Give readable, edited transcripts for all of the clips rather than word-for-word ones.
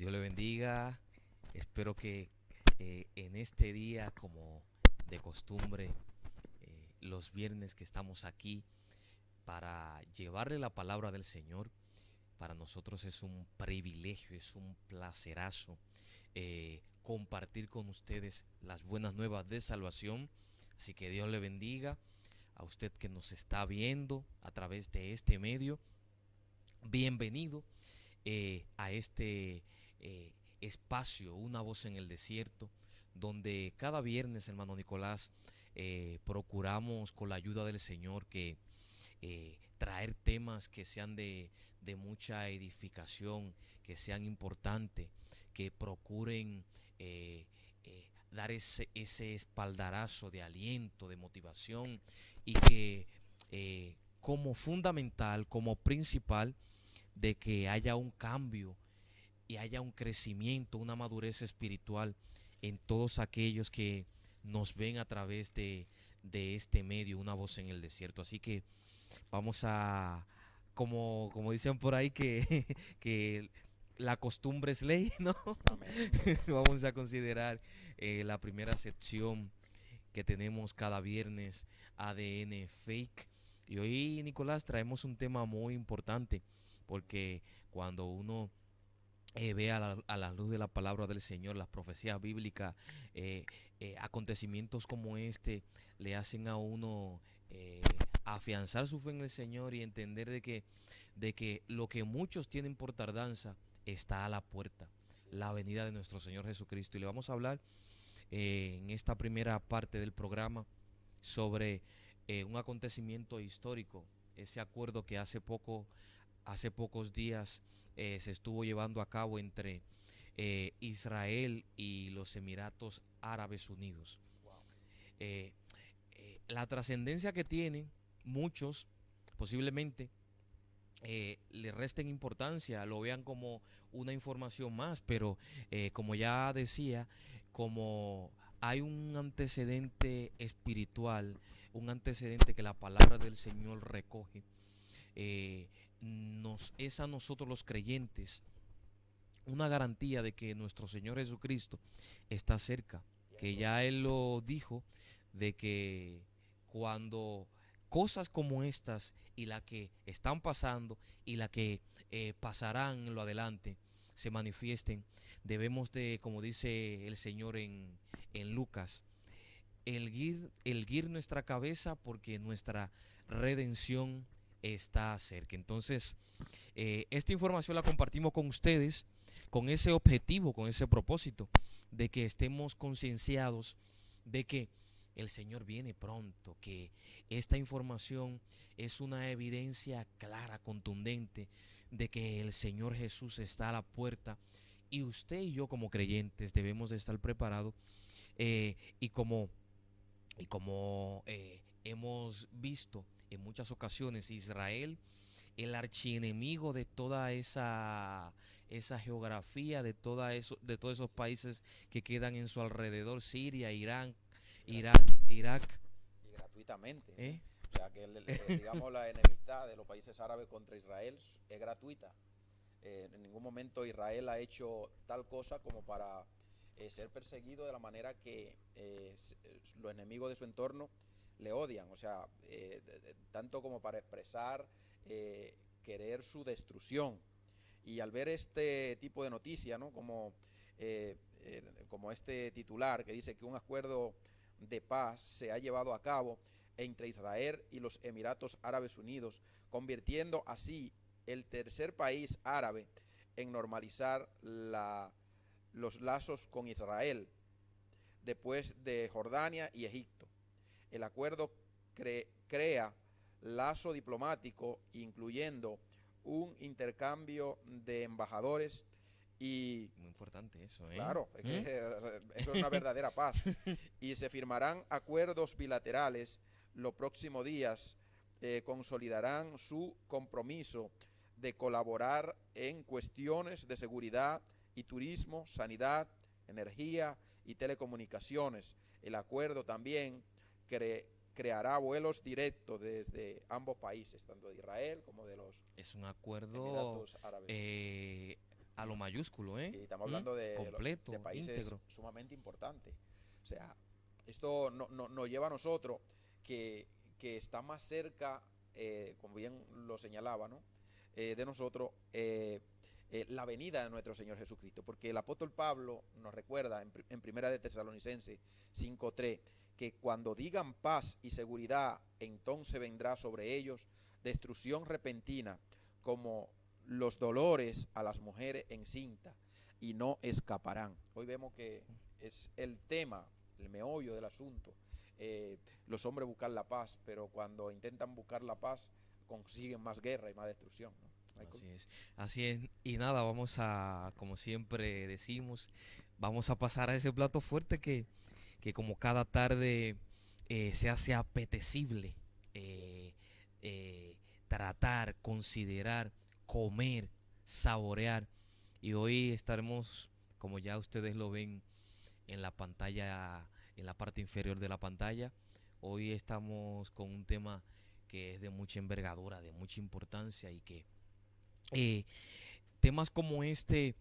Dios le bendiga. Espero que en este día, como de costumbre, los viernes que estamos aquí para llevarle la palabra del Señor, para nosotros es un privilegio, es un placerazo compartir con ustedes las buenas nuevas de salvación. Así que Dios le bendiga a usted que nos está viendo a través de este medio. Bienvenido a este espacio, Una Voz en el Desierto, donde cada viernes, hermano Nicolás, procuramos con la ayuda del Señor que traer temas que sean de mucha edificación, que sean importantes, que procuren dar ese espaldarazo de aliento, de motivación y que como fundamental, como principal, de que haya un cambio y haya un crecimiento, una madurez espiritual en todos aquellos que nos ven a través de este medio, Una Voz en el Desierto. Así que vamos a, como dicen por ahí, que la costumbre es ley, ¿no? Amén. Vamos a considerar la primera sección que tenemos cada viernes, ADN Fake. Y hoy, Nicolás, traemos un tema muy importante, porque cuando uno ve a la luz de la palabra del Señor, las profecías bíblicas, acontecimientos como este le hacen a uno afianzar su fe en el Señor y entender de que lo que muchos tienen por tardanza está a la puerta, Así la es. venida de nuestro Señor Jesucristo. Y le vamos a hablar en esta primera parte del programa sobre un acontecimiento histórico, ese acuerdo que hace pocos días se estuvo llevando a cabo entre Israel y los Emiratos Árabes Unidos. Wow. Eh, la trascendencia que tienen muchos, posiblemente, le resten importancia, lo vean como una información más, pero como ya decía, como hay un antecedente espiritual, un antecedente que la palabra del Señor recoge, eh, es a nosotros los creyentes una garantía de que nuestro Señor Jesucristo está cerca, Tienes que toda ya la Él razón. lo dijo, de que cuando cosas como estas y la que están pasando y la que pasarán en lo adelante se manifiesten, debemos de, como dice el Señor en Lucas, erguir nuestra cabeza porque nuestra redención está cerca. Entonces, esta información la compartimos con ustedes con ese objetivo, con ese propósito de que estemos concienciados de que el Señor viene pronto, que esta información es una evidencia clara, contundente, de que el Señor Jesús está a la puerta y usted y yo como creyentes debemos de estar preparados eh, y como, y como hemos visto en muchas ocasiones, Israel, el archienemigo de toda esa geografía, de todos esos Así es. países que quedan en su alrededor, Siria, Irán, Y, Irak, Irak, y gratuitamente, ¿eh? ¿eh? O sea que, digamos, la enemistad de los países árabes contra Israel es gratuita. En ningún momento Israel ha hecho tal cosa como para ser perseguido de la manera que los enemigos de su entorno le odian. O sea, tanto como para expresar querer su destrucción. Y al ver este tipo de noticia, ¿no? Como este titular que dice que un acuerdo de paz se ha llevado a cabo entre Israel y los Emiratos Árabes Unidos, convirtiendo así el tercer país árabe en normalizar los lazos con Israel, después de Jordania y Egipto. El acuerdo crea lazo diplomático, incluyendo un intercambio de embajadores y, Muy importante eso, ¿eh? claro, es que ¿Mm? eso es una verdadera paz. Y se firmarán acuerdos bilaterales los próximos días, consolidarán su compromiso de colaborar en cuestiones de seguridad y turismo, sanidad, energía y telecomunicaciones. El acuerdo también creará vuelos directos desde ambos países, tanto de Israel como de los Es un acuerdo Emiratos Árabes Unidos. eh, a lo mayúsculo, ¿eh? Y estamos hablando de Completo, países íntegro. sumamente importantes. O sea, esto nos lleva a nosotros que, que está más cerca, como bien lo señalaba, ¿no? De nosotros la venida de nuestro Señor Jesucristo. Porque el apóstol Pablo nos recuerda en Primera de Tesalonicenses 5:3 que cuando digan paz y seguridad, entonces vendrá sobre ellos destrucción repentina, como los dolores a las mujeres encintas, y no escaparán. Hoy vemos que es el tema, el meollo del asunto. Los hombres buscan la paz, pero cuando intentan buscar la paz, consiguen más guerra y más destrucción, ¿no, Michael? Así es, así es. Y nada, vamos a, como siempre decimos, vamos a pasar a ese plato fuerte que como cada tarde se hace apetecible Así es. eh, tratar, considerar, comer, saborear. Y hoy estaremos, como ya ustedes lo ven en la pantalla, en la parte inferior de la pantalla, hoy estamos con un tema que es de mucha envergadura, de mucha importancia y que eh, temas como este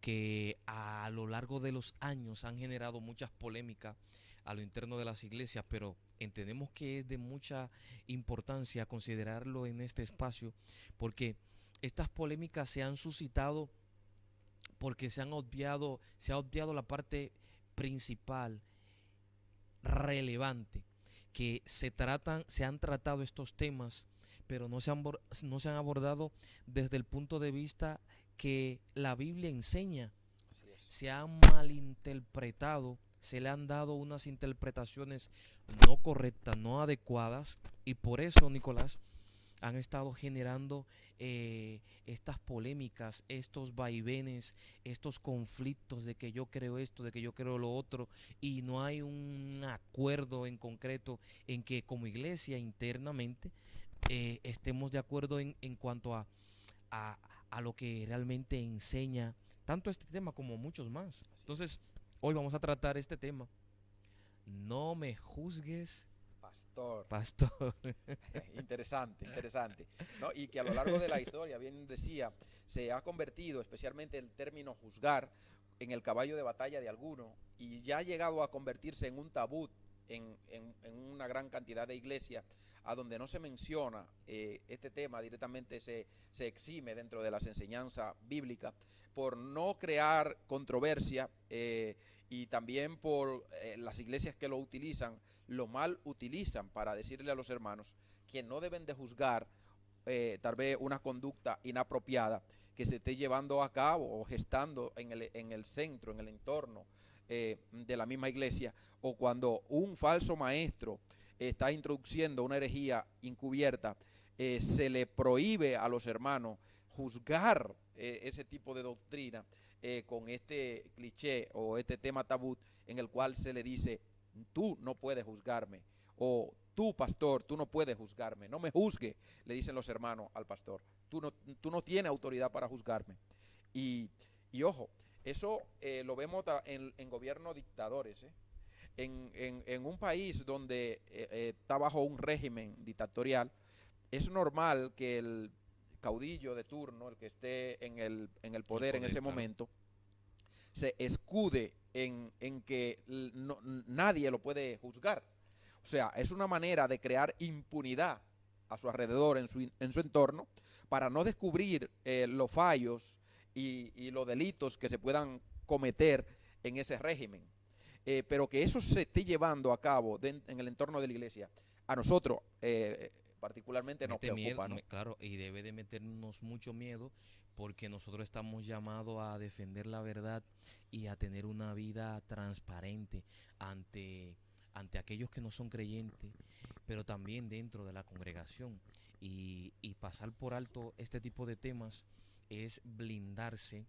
que a lo largo de los años han generado muchas polémicas a lo interno de las iglesias, pero entendemos que es de mucha importancia considerarlo en este espacio porque estas polémicas se han suscitado porque se ha obviado la parte principal, relevante, que se han tratado estos temas, pero no se han abordado desde el punto de vista que la Biblia enseña. Así es. Se han malinterpretado, se le han dado unas interpretaciones no correctas, no adecuadas, y por eso, Nicolás, han estado generando estas polémicas, estos vaivenes, estos conflictos de que yo creo esto, de que yo creo lo otro, y no hay un acuerdo en concreto en que como iglesia internamente estemos de acuerdo en cuanto a, a lo que realmente enseña tanto este tema como muchos más. Así es. Entonces, hoy vamos a tratar este tema. No me juzgues, Pastor. pastor. Interesante, interesante. ¿No? Y que a lo largo de la historia, bien decía, se ha convertido, especialmente el término juzgar, en el caballo de batalla de algunos, y ya ha llegado a convertirse en un tabú en una gran cantidad de iglesias, a donde no se menciona este tema directamente, se exime dentro de las enseñanzas bíblicas por no crear controversia, y también por las iglesias que lo utilizan, lo mal utilizan para decirle a los hermanos que no deben de juzgar tal vez una conducta inapropiada que se esté llevando a cabo o gestando en el centro, en el entorno de la misma iglesia, o cuando un falso maestro está introduciendo una herejía encubierta, se le prohíbe a los hermanos juzgar ese tipo de doctrina con este cliché o este tema tabú en el cual se le dice: tú no puedes juzgarme, o tú, pastor, tú no puedes juzgarme, no me juzgue, le dicen los hermanos al pastor, tú no tienes autoridad para juzgarme. Y, y ojo, eso lo vemos en gobiernos dictadores, ¿eh? En un país donde está bajo un régimen dictatorial, es normal que el caudillo de turno, el que esté en el El poder en poder, ese claro. momento, se escude en que nadie lo puede juzgar. O sea, es una manera de crear impunidad a su alrededor, en su entorno, para no descubrir los fallos y los delitos que se puedan cometer en ese régimen. Pero que eso se esté llevando a cabo en el entorno de la iglesia, a nosotros particularmente nos Mete miedo, preocupa, ¿no? claro, y debe de meternos mucho miedo porque nosotros estamos llamados a defender la verdad y a tener una vida transparente ante, ante aquellos que no son creyentes, pero también dentro de la congregación. Y pasar por alto este tipo de temas es blindarse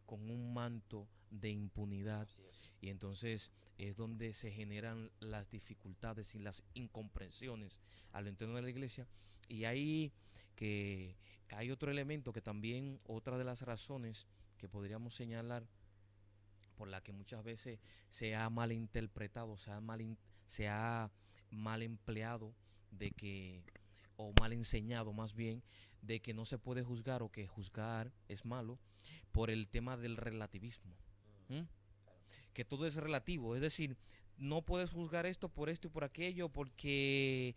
con un manto de impunidad Así es. y entonces es donde se generan las dificultades y las incomprensiones al interno de la iglesia y ahí que hay otro elemento que también otra de las razones que podríamos señalar por la que muchas veces se ha malinterpretado, se ha mal empleado de que o mal enseñado más bien, de que no se puede juzgar o que juzgar es malo por el tema del relativismo. ¿Mm? Que todo es relativo, es decir, no puedes juzgar esto y por aquello porque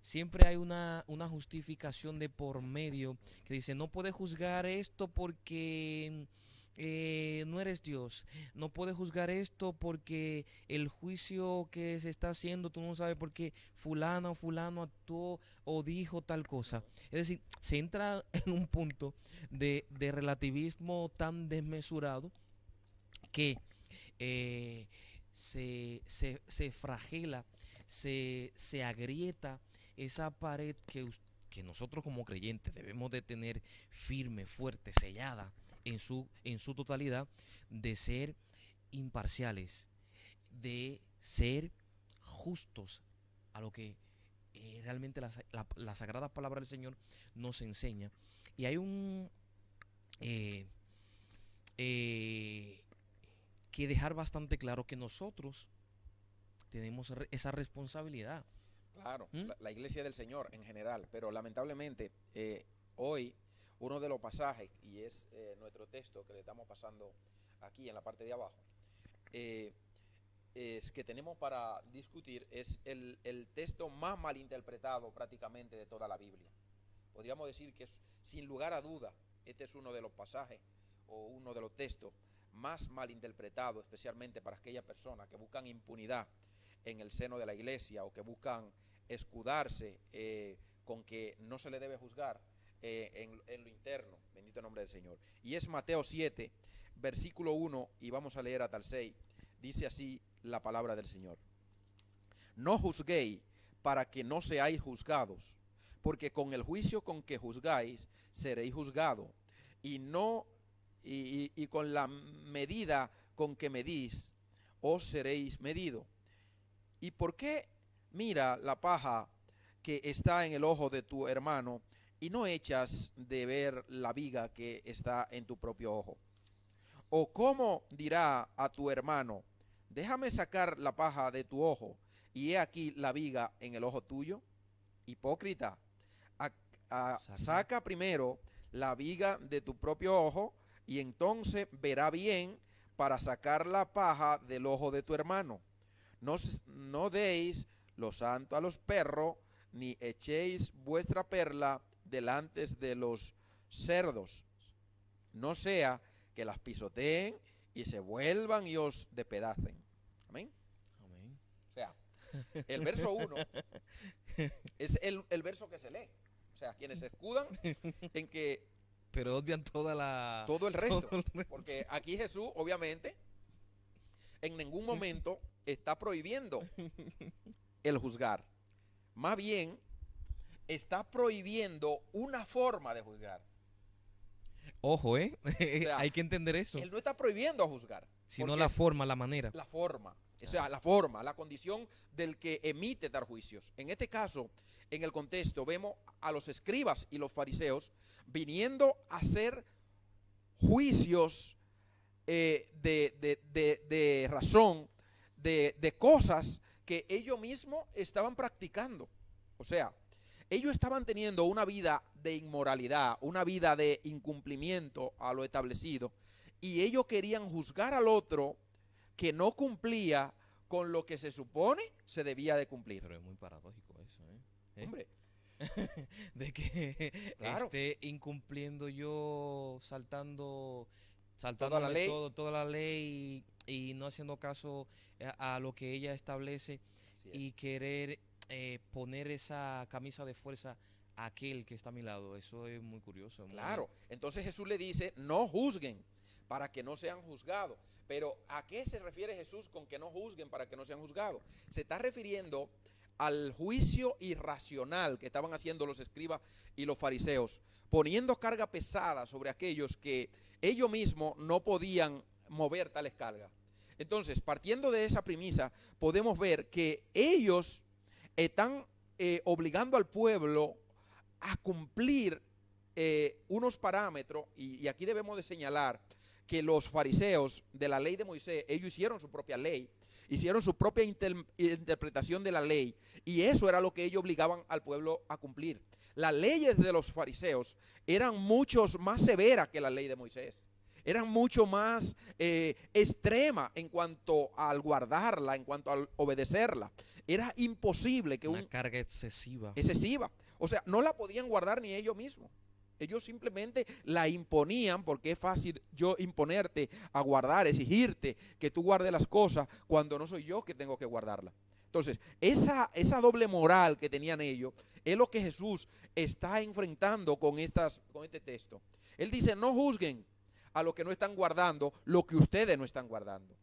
siempre hay una justificación de por medio que dice no puedes juzgar esto porque no eres Dios, no puedes juzgar esto porque el juicio que se está haciendo tú no sabes por qué fulana o fulano actuó o dijo tal cosa. Es decir, se entra en un punto de relativismo tan desmesurado que eh, se fragila, se agrieta esa pared que nosotros como creyentes debemos de tener firme, fuerte, sellada en su totalidad, de ser imparciales, de ser justos a lo que realmente la sagrada palabra del Señor nos enseña. Y hay un eh, eh, que dejar bastante claro que nosotros tenemos esa responsabilidad. Claro, ¿Mm? la iglesia del Señor en general, pero lamentablemente hoy uno de los pasajes, y es nuestro texto que le estamos pasando aquí en la parte de abajo, eh, es que tenemos para discutir, es el texto más malinterpretado prácticamente de toda la Biblia. Podríamos decir que sin lugar a duda, este es uno de los pasajes o uno de los textos más malinterpretados, especialmente para aquellas personas que buscan impunidad en el seno de la iglesia o que buscan escudarse con que no se le debe juzgar en lo interno. Bendito el nombre del Señor. Y es Mateo 7, versículo 1, y vamos a leer hasta el 6. Dice así la palabra del Señor: no juzguéis para que no seáis juzgados, porque con el juicio con que juzgáis seréis juzgados, y no y con la medida con que medís os seréis medido. ¿Y por qué mira la paja que está en el ojo de tu hermano y no echas de ver la viga que está en tu propio ojo? ¿O cómo dirá a tu hermano, déjame sacar la paja de tu ojo, y he aquí la viga en el ojo tuyo? Hipócrita, saca primero la viga de tu propio ojo, y entonces verá bien para sacar la paja del ojo de tu hermano. No deis lo santo a los perros, ni echéis vuestra perla delante de los cerdos, no sea que las pisoteen y se vuelvan y os despedacen. Amén. Amén. O sea, el verso 1 es el verso que se lee. O sea, quienes se escudan en que pero obvian todo el resto. todo el resto. Porque aquí Jesús, obviamente, en ningún momento está prohibiendo el juzgar. Más bien, está prohibiendo una forma de juzgar. Ojo, O sea, hay que entender eso. Él no está prohibiendo juzgar, Sino la forma, la manera. la forma. O sea, la forma, la condición del que emite dar juicios. En este caso, en el contexto, vemos a los escribas y los fariseos viniendo a hacer juicios de razón, de cosas que ellos mismos estaban practicando. O sea, ellos estaban teniendo una vida de inmoralidad, una vida de incumplimiento a lo establecido, y ellos querían juzgar al otro que no cumplía con lo que se supone se debía de cumplir. Pero es muy paradójico eso, Hombre, de que claro, esté incumpliendo yo, saltando toda la ley. toda la ley y no haciendo caso a lo que ella establece Así es. y querer poner esa camisa de fuerza a aquel que está a mi lado. Eso es muy curioso. Claro, entonces Jesús le dice, no juzguen para que no sean juzgados. Pero ¿a qué se refiere Jesús con que no juzguen para que no sean juzgados? Se está refiriendo al juicio irracional que estaban haciendo los escribas y los fariseos, poniendo carga pesada sobre aquellos que ellos mismos no podían mover tales cargas. Entonces, partiendo de esa premisa, podemos ver que ellos están obligando al pueblo a cumplir unos parámetros, y aquí debemos de señalar que los fariseos de la ley de Moisés, ellos hicieron su propia ley, hicieron su propia interpretación de la ley, y eso era lo que ellos obligaban al pueblo a cumplir. Las leyes de los fariseos eran mucho más severas que la ley de Moisés. Eran mucho más extrema en cuanto al guardarla, en cuanto al obedecerla. Era imposible que Una carga excesiva. excesiva. O sea, no la podían guardar ni ellos mismos. Ellos simplemente la imponían, porque es fácil yo imponerte a guardar, exigirte que tú guardes las cosas cuando no soy yo que tengo que guardarlas. Entonces, esa doble moral que tenían ellos es lo que Jesús está enfrentando con este texto. Él dice, no juzguen a los que no están guardando lo que ustedes no están guardando.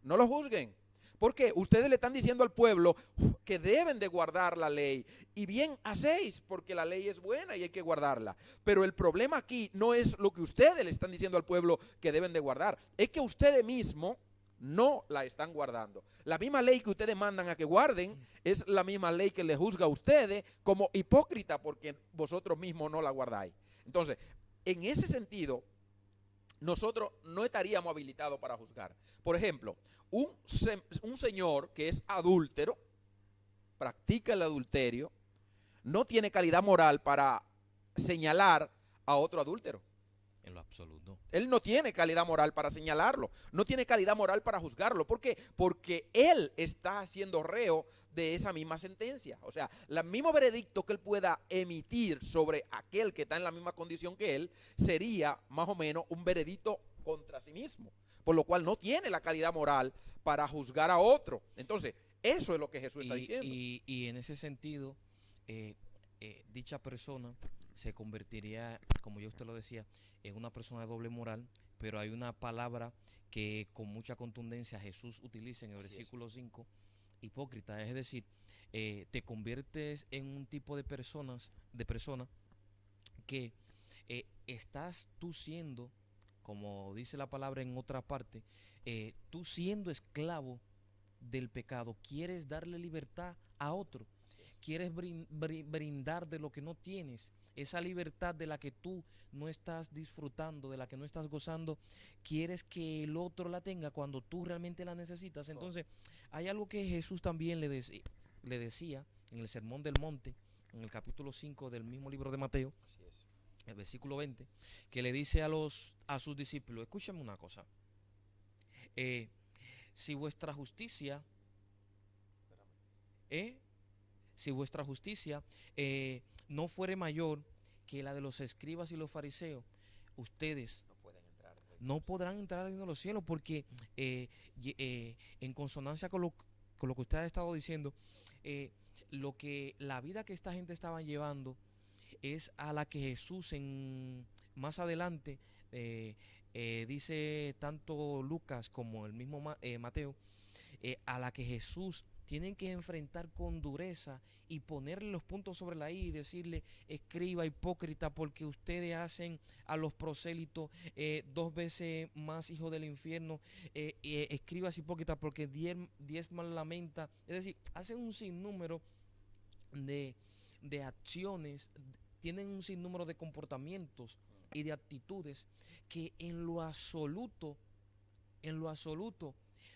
No lo juzguen. Porque ustedes le están diciendo al pueblo que deben de guardar la ley. Y bien hacéis, porque la ley es buena y hay que guardarla. Pero el problema aquí no es lo que ustedes le están diciendo al pueblo que deben de guardar. Es que ustedes mismos no la están guardando. La misma ley que ustedes mandan a que guarden es la misma ley que les juzga a ustedes como hipócrita porque vosotros mismos no la guardáis. Entonces, en ese sentido, nosotros no estaríamos habilitados para juzgar. Por ejemplo, un señor que es adúltero, practica el adulterio, no tiene calidad moral para señalar a otro adúltero. En lo absoluto. Él no tiene calidad moral para señalarlo, no tiene calidad moral para juzgarlo. ¿Por qué? Porque él está siendo reo de esa misma sentencia. O sea, el mismo veredicto que él pueda emitir sobre aquel que está en la misma condición que él sería más o menos un veredicto contra sí mismo, por lo cual no tiene la calidad moral para juzgar a otro. Entonces, eso es lo que Jesús está diciendo. Y en ese sentido, dicha persona se convertiría, como yo usted lo decía, en una persona de doble moral, pero hay una palabra que con mucha contundencia Jesús utiliza en el versículo 5, hipócrita, es decir, te conviertes en un tipo de persona que estás tú siendo, como dice la palabra en otra parte, tú siendo esclavo del pecado, quieres darle libertad a otro, quieres brindar de lo que no tienes, esa libertad de la que tú no estás disfrutando, de la que no estás gozando, quieres que el otro la tenga cuando tú realmente la necesitas. Entonces, hay algo que Jesús también le decía en el Sermón del Monte, en el capítulo 5 del mismo libro de Mateo, el versículo 20, que le dice a sus discípulos, escúchame una cosa, si vuestra justicia, no fuere mayor que la de los escribas y los fariseos, ustedes no podrán entrar al reino de los cielos, porque en consonancia con lo que usted ha estado diciendo, la vida que esta gente estaba llevando es a la que Jesús más adelante dice tanto Lucas como el mismo Mateo, a la que Jesús tienen que enfrentar con dureza y ponerle los puntos sobre la I y decirle, escriba hipócrita, porque ustedes hacen a los prosélitos 2 veces más hijos del infierno, escribas hipócrita porque diezman la menta, es decir, hacen un sinnúmero de acciones, tienen un sinnúmero de comportamientos y de actitudes que en lo absoluto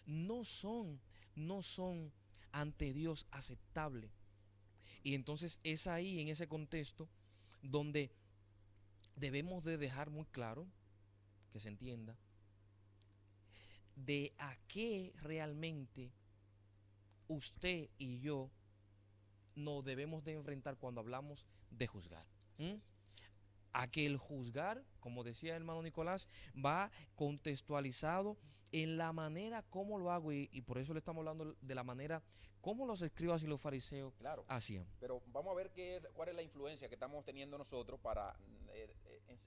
no son ante Dios aceptable. Y entonces es ahí, en ese contexto, donde debemos de dejar muy claro, que se entienda, de a qué realmente usted y yo nos debemos de enfrentar cuando hablamos de juzgar. A que el juzgar, como decía el hermano Nicolás, va contextualizado en la manera como lo hago, y por eso le estamos hablando de la manera como los escribas y los fariseos hacían. Pero vamos a ver cuál es la influencia que estamos teniendo nosotros para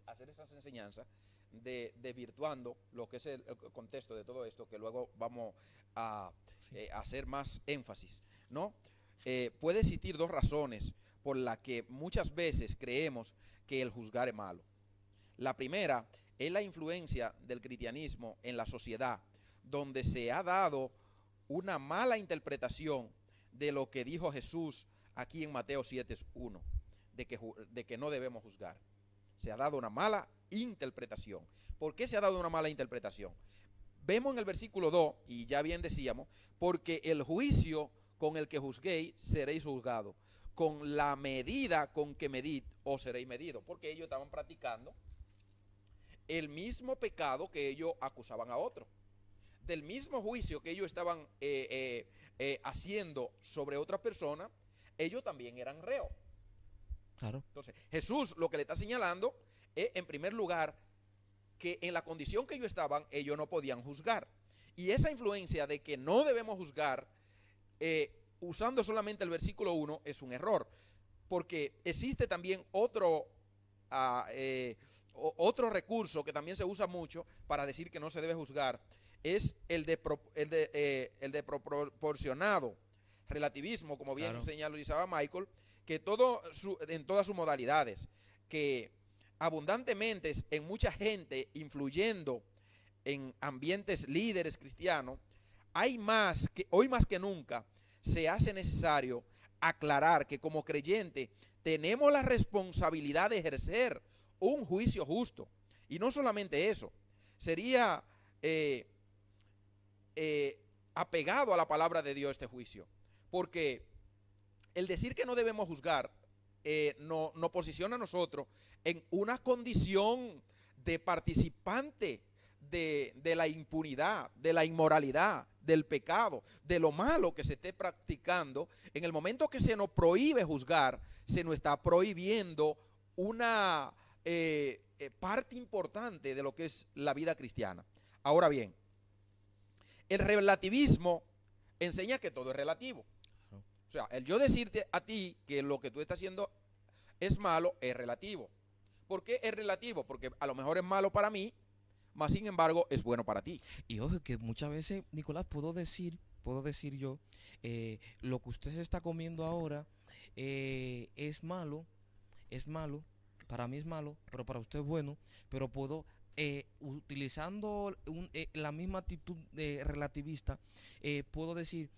hacer esas enseñanzas, desvirtuando lo que es el contexto de todo esto, que luego vamos a hacer más énfasis, ¿no? Puede existir 2 razones por las que muchas veces creemos que el juzgar es malo. La primera es la influencia del cristianismo en la sociedad, donde se ha dado una mala interpretación de lo que dijo Jesús aquí en Mateo 7:1, de que no debemos juzgar. Se ha dado una mala interpretación. ¿Por qué se ha dado una mala interpretación? Vemos en el versículo 2, y ya bien decíamos, porque el juicio con el que juzguéis seréis juzgados, con la medida con que medid os seréis medidos, porque ellos estaban practicando el mismo pecado que ellos acusaban a otros. Del mismo juicio que ellos estaban haciendo sobre otras personas, ellos también eran reos. Claro. Entonces, Jesús lo que le está señalando es, en primer lugar, que en la condición que ellos estaban, ellos no podían juzgar. Y esa influencia de que no debemos juzgar, usando solamente el versículo 1, es un error. Porque existe también otro recurso que también se usa mucho para decir que no se debe juzgar, es el de proporcionado relativismo, como bien señalaba Michael, que en todas sus modalidades, que abundantemente en mucha gente influyendo en ambientes líderes cristianos, hoy más que nunca se hace necesario aclarar que como creyente tenemos la responsabilidad de ejercer un juicio justo. Y no solamente eso, sería apegado a la palabra de Dios este juicio, porque el decir que no debemos juzgar nos posiciona a nosotros en una condición de participante de la impunidad, de la inmoralidad, del pecado, de lo malo que se esté practicando. En el momento que se nos prohíbe juzgar, se nos está prohibiendo una parte importante de lo que es la vida cristiana. Ahora bien, el relativismo enseña que todo es relativo. O sea, el yo decirte a ti que lo que tú estás haciendo es malo es relativo. ¿Por qué es relativo? Porque a lo mejor es malo para mí, mas sin embargo es bueno para ti. Y ojo que muchas veces, Nicolás, puedo decir yo, lo que usted se está comiendo ahora es malo, para mí es malo, pero para usted es bueno, pero puedo, utilizando la misma actitud relativista, puedo decir,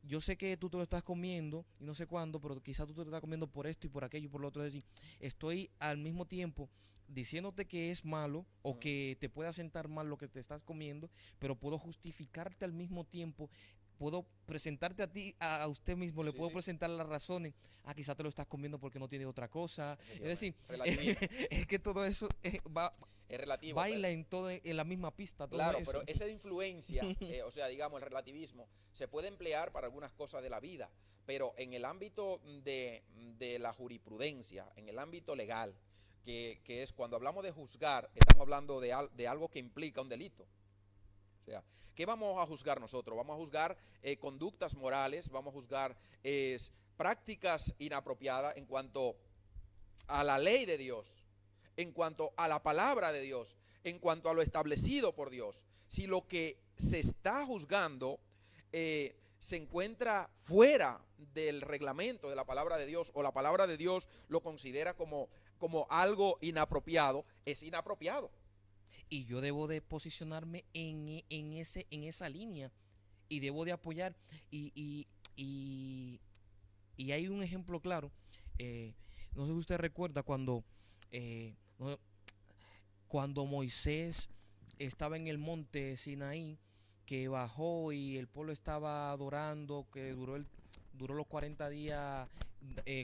yo sé que tú te lo estás comiendo y no sé cuándo, pero quizás tú te lo estás comiendo por esto y por aquello y por lo otro. Es decir, estoy al mismo tiempo diciéndote que es malo o que te puede sentar mal lo que te estás comiendo, pero puedo justificarte al mismo tiempo. Puedo presentarte a ti, a usted mismo, le puedo presentar las razones. Quizás te lo estás comiendo porque no tiene otra cosa. Es decir, es que todo eso es relativo, baila en la misma pista. Todo claro, eso. pero esa influencia, o sea, digamos, el relativismo, se puede emplear para algunas cosas de la vida, pero en el ámbito de la jurisprudencia, en el ámbito legal, que es cuando hablamos de juzgar, estamos hablando de algo que implica un delito. O sea, ¿qué vamos a juzgar nosotros? Vamos a juzgar conductas morales, vamos a juzgar prácticas inapropiadas en cuanto a la ley de Dios, en cuanto a la palabra de Dios, en cuanto a lo establecido por Dios. Si lo que se está juzgando se encuentra fuera del reglamento de la palabra de Dios, o la palabra de Dios lo considera como algo inapropiado, es inapropiado. Y yo debo de posicionarme en esa línea y debo de apoyar. Y hay un ejemplo claro. No sé si usted recuerda cuando Moisés estaba en el monte Sinaí, que bajó y el pueblo estaba adorando, que duró los 40 días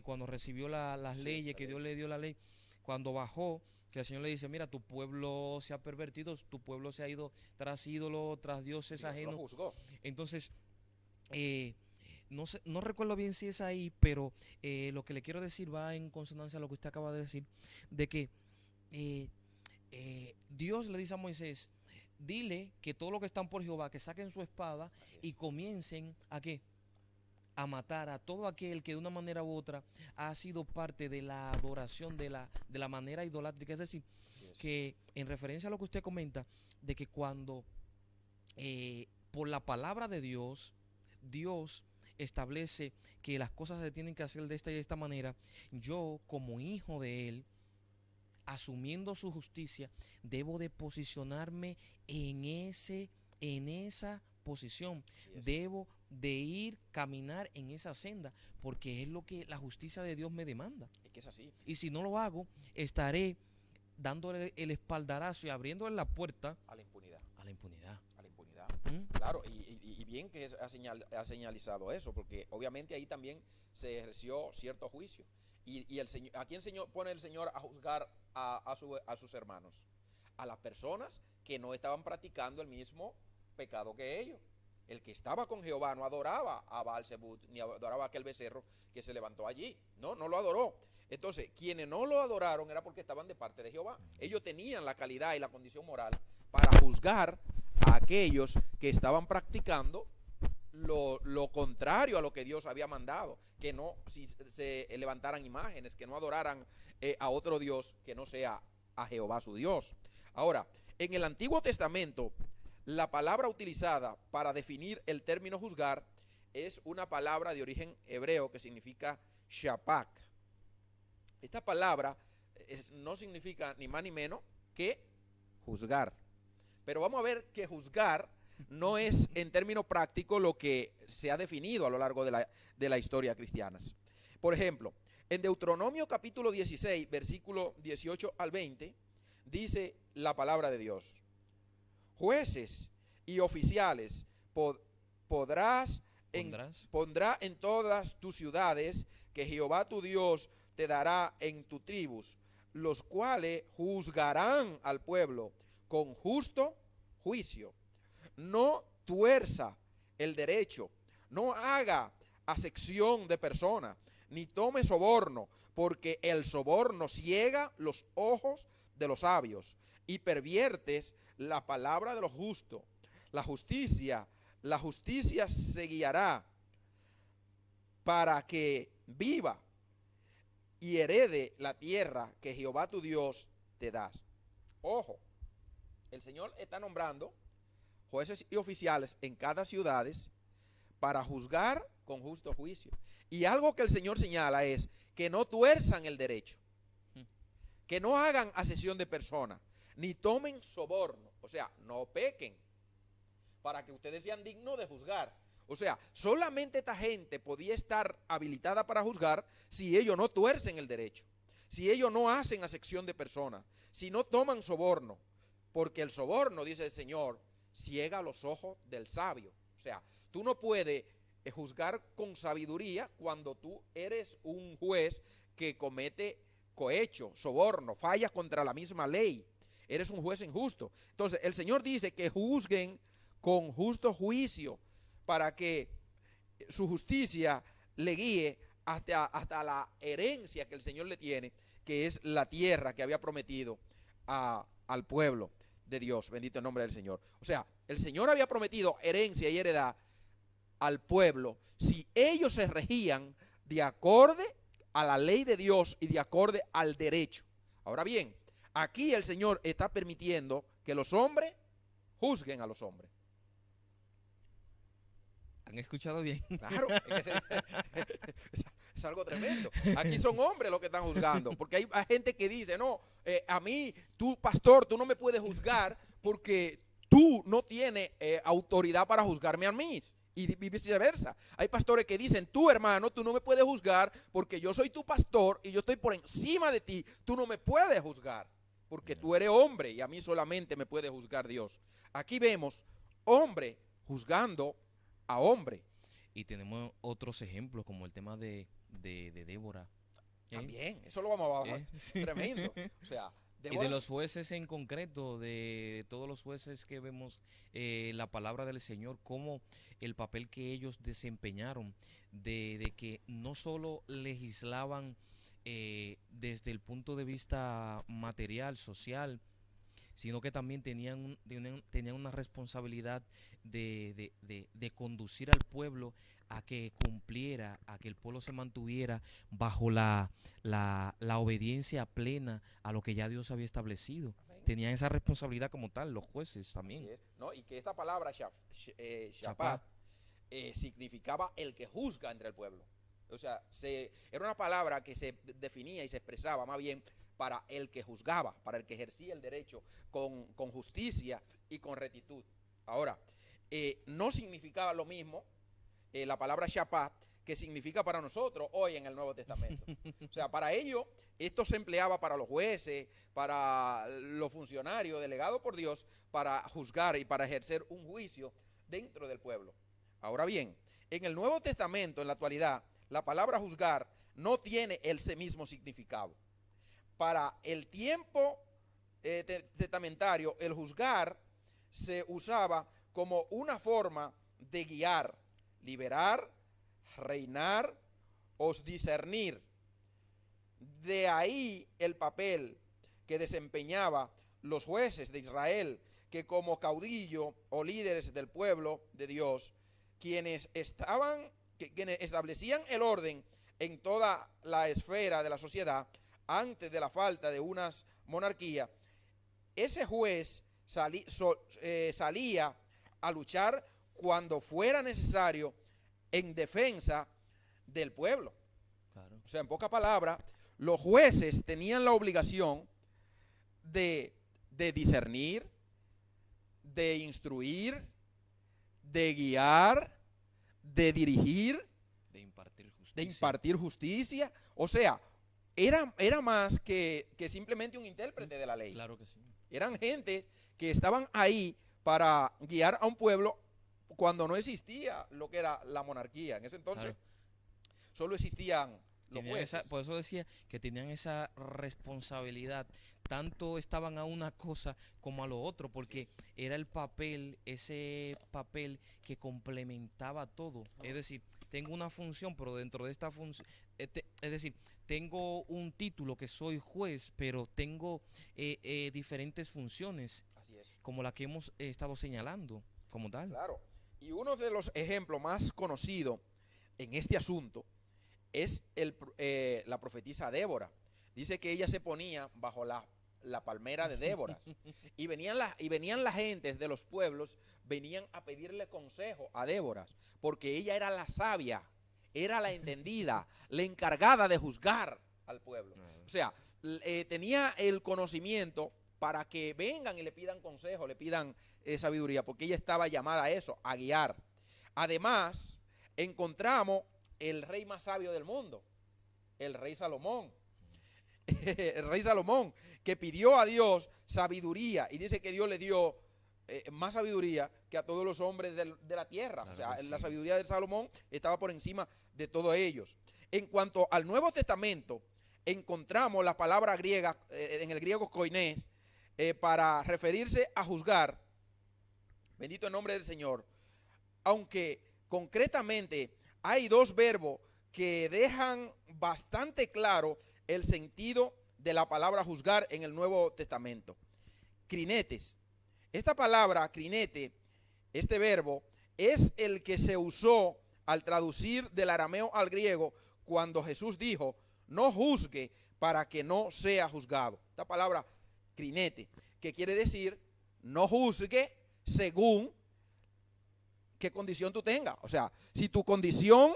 cuando recibió las leyes, que Dios le dio la ley. Cuando bajó, que el Señor le dice, mira, tu pueblo se ha pervertido, tu pueblo se ha ido tras ídolos, tras dioses ajenos. Entonces, no recuerdo bien si es ahí, pero lo que le quiero decir va en consonancia a lo que usted acaba de decir, de que Dios le dice a Moisés, dile que todos los que están por Jehová, que saquen su espada y comiencen ¿a qué? A matar a todo aquel que de una manera u otra ha sido parte de la adoración de la manera idolátrica. Es decir, que en referencia a lo que usted comenta, de que cuando por la palabra de Dios establece que las cosas se tienen que hacer de esta y de esta manera, yo como hijo de Él, asumiendo su justicia, debo de posicionarme en esa posición. Debo de caminar en esa senda, porque es lo que la justicia de Dios me demanda. Es que es así. Y si no lo hago, estaré dándole el espaldarazo y abriéndole la puerta a la impunidad. la impunidad. A la impunidad. ¿Mm? Claro, y bien que ha señalizado eso, porque obviamente ahí también se ejerció cierto juicio. Y el Señor, ¿a quién pone el Señor a juzgar a sus hermanos? A las personas que no estaban practicando el mismo pecado que ellos. El que estaba con Jehová no adoraba a Baal-Zebut, ni adoraba a aquel becerro que se levantó allí. No lo adoró. Entonces, quienes no lo adoraron era porque estaban de parte de Jehová. Ellos tenían la calidad y la condición moral para juzgar a aquellos que estaban practicando lo contrario a lo que Dios había mandado, que no se levantaran imágenes, que no adoraran a otro Dios que no sea a Jehová su Dios. Ahora, en el Antiguo Testamento, la palabra utilizada para definir el término juzgar es una palabra de origen hebreo que significa shapak. Esta palabra no significa ni más ni menos que juzgar. Pero vamos a ver que juzgar no es en términos prácticos lo que se ha definido a lo largo de la historia cristiana. Por ejemplo, en Deuteronomio capítulo 16, versículo 18 al 20, dice la palabra de Dios: jueces y oficiales pondrá en todas tus ciudades que Jehová tu Dios te dará en tus tribus, los cuales juzgarán al pueblo con justo juicio. No tuerza el derecho, no haga acepción de persona, ni tome soborno, porque el soborno ciega los ojos de los sabios y perviertes la palabra de los justos. La justicia se guiará para que viva y herede la tierra que Jehová tu Dios te da. Ojo, el Señor está nombrando jueces y oficiales en cada ciudad para juzgar con justo juicio. Y algo que el Señor señala es que no tuerzan el derecho, que no hagan acepción de persona, ni tomen soborno, o sea, no pequen, para que ustedes sean dignos de juzgar. O sea, solamente esta gente podía estar habilitada para juzgar si ellos no tuercen el derecho, si ellos no hacen acepción de persona, si no toman soborno, porque el soborno, dice el Señor, ciega los ojos del sabio. O sea, tú no puedes juzgar con sabiduría cuando tú eres un juez que comete cohecho, soborno, fallas contra la misma ley. Eres un juez injusto. Entonces, el Señor dice que juzguen con justo juicio para que su justicia le guíe hasta la herencia que el Señor le tiene, que es la tierra que había prometido al pueblo de Dios. Bendito el nombre del Señor. O sea, el Señor había prometido herencia y heredad al pueblo si ellos se regían de acorde a la ley de Dios y de acorde al derecho. Ahora bien, aquí el Señor está permitiendo que los hombres juzguen a los hombres. ¿Han escuchado bien? Claro, es algo tremendo. Aquí son hombres los que están juzgando, porque hay gente que dice, no, a mí, tú pastor, tú no me puedes juzgar porque tú no tienes autoridad para juzgarme a mí. Y viceversa. Hay pastores que dicen, tú hermano, tú no me puedes juzgar porque yo soy tu pastor y yo estoy por encima de ti. Tú no me puedes juzgar porque tú eres hombre y a mí solamente me puede juzgar Dios. Aquí vemos hombre juzgando a hombre. Y tenemos otros ejemplos como el tema de Débora. También, eso lo vamos a bajar. Tremendo. O sea, y de los jueces en concreto, de todos los jueces que vemos la palabra del Señor, como el papel que ellos desempeñaron, de que no solo legislaban desde el punto de vista material, social, sino que también tenían una responsabilidad de conducir al pueblo a que cumpliera, a que el pueblo se mantuviera bajo la obediencia plena a lo que ya Dios había establecido. Amén. Tenían esa responsabilidad como tal, los jueces también. Así es, ¿no? Y que esta palabra, shapat, significaba el que juzga entre el pueblo. O sea, era una palabra que se definía y se expresaba más bien para el que juzgaba, para el que ejercía el derecho con justicia y con rectitud. Ahora, no significaba lo mismo la palabra shapat que significa para nosotros hoy en el Nuevo Testamento. O sea, para ellos esto se empleaba para los jueces, para los funcionarios delegados por Dios, para juzgar y para ejercer un juicio dentro del pueblo. Ahora bien, en el Nuevo Testamento, en la actualidad, la palabra juzgar no tiene ese mismo significado. Para el tiempo testamentario, el juzgar se usaba como una forma de guiar, liberar, reinar o discernir. De ahí el papel que desempeñaba los jueces de Israel, que como caudillo o líderes del pueblo de Dios, quienes establecían el orden en toda la esfera de la sociedad antes de la falta de una monarquía. Ese juez salía a luchar cuando fuera necesario en defensa del pueblo. Claro. O sea, en pocas palabras, los jueces tenían la obligación de discernir, de instruir, de guiar, de dirigir, de impartir justicia. O sea, era más que simplemente un intérprete de la ley. Claro que sí. Eran gente que estaban ahí para guiar a un pueblo cuando no existía lo que era la monarquía. En ese entonces solo existían los jueces. Por eso decía que tenían esa responsabilidad. Tanto estaban a una cosa como a lo otro, porque era el papel, ese papel que complementaba todo. Es decir, tengo una función, pero dentro de esta función, es decir, tengo un título que soy juez, pero tengo diferentes funciones. Así es. Como la que hemos estado señalando, como tal. Claro. Y uno de los ejemplos más conocidos en este asunto es la profetisa Débora. Dice que ella se ponía bajo la palmera de Débora y venían las gentes de los pueblos, venían a pedirle consejo a Débora, porque ella era la sabia, era la entendida, la encargada de juzgar al pueblo. O sea, tenía el conocimiento para que vengan y le pidan consejo, le pidan sabiduría, porque ella estaba llamada a eso, a guiar. Además, encontramos el rey más sabio del mundo, el rey Salomón. El rey Salomón, que pidió a Dios sabiduría, y dice que Dios le dio más sabiduría que a todos los hombres de la tierra. Claro, o sea, la sabiduría de Salomón estaba por encima de todos ellos. En cuanto al Nuevo Testamento, encontramos la palabra griega, en el griego koinés, para referirse a juzgar. Bendito el nombre del Señor. Aunque concretamente hay dos verbos que dejan bastante claro el sentido de la palabra juzgar en el Nuevo Testamento. Crinetes. Esta palabra, crinete, este verbo, es el que se usó al traducir del arameo al griego cuando Jesús dijo, no juzgue para que no sea juzgado. Esta palabra, crinete, que quiere decir, no juzgue según qué condición tú tengas. O sea, si tu condición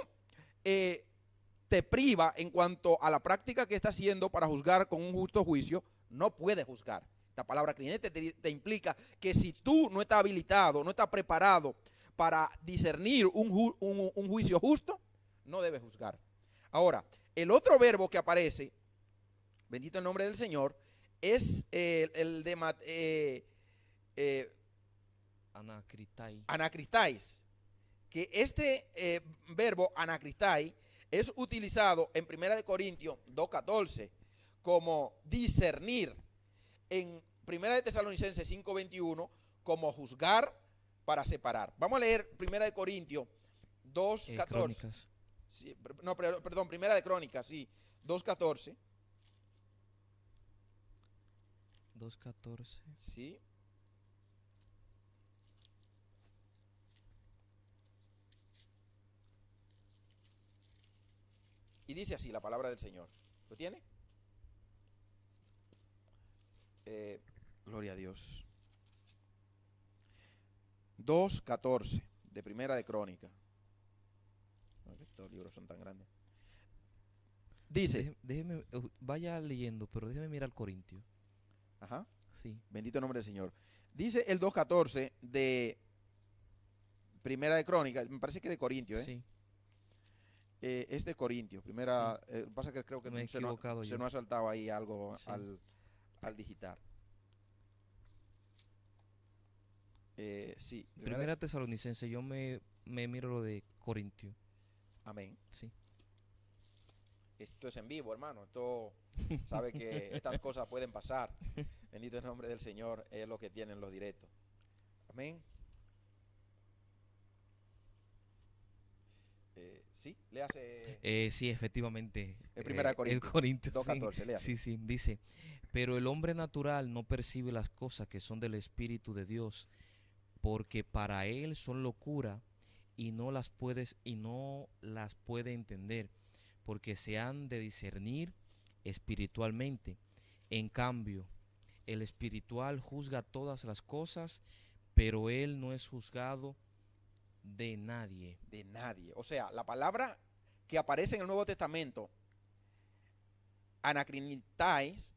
te priva en cuanto a la práctica que está haciendo para juzgar con un justo juicio, no puedes juzgar. Esta palabra crinete te implica que si tú no estás habilitado, no estás preparado para discernir un juicio justo, no debes juzgar. Ahora, el otro verbo que aparece, bendito el nombre del Señor, es el de anacristais, que este verbo anacristai es utilizado en 1 Corintios 2:14 como discernir, en 1 Tesalonicenses 5:21 como juzgar para separar. Vamos a leer 1 Corintios 2:14. Sí, no, perdón, 1 Crónicas, sí, 2:14. 2:14. Sí. Y dice así la palabra del Señor. ¿Lo tiene? Gloria a Dios. 2:14 de Primera de Crónica. No, que estos libros son tan grandes. Dice. Déjeme, vaya leyendo, pero déjeme mirar Corintio. Ajá. Sí. Bendito el nombre del Señor. Dice el 2:14 de Primera de Crónica, me parece que de Corintio, ¿eh? Sí. Es de Corintios, primera, pasa que creo que Me he se nos equivocado ha saltado ahí algo Sí. al digitar. Sí, Primera Tesalonicense, yo me miro lo de Corintio. amén. Sí. Esto es en vivo, hermano. Esto sabe que estas cosas pueden pasar. Bendito el nombre del Señor, es lo que tienen los directos. Amén. Sí, le hace Sí, efectivamente. es primera de El Corintios Corintio, 2:14, le hace. sí, sí, dice, pero el hombre natural no percibe las cosas que son del Espíritu de Dios, porque para él son locura y no las puede entender, porque se han de discernir espiritualmente. En cambio, el espiritual juzga todas las cosas, pero él no es juzgado de nadie. De nadie. O sea, la palabra que aparece en el Nuevo Testamento, anacrinitais,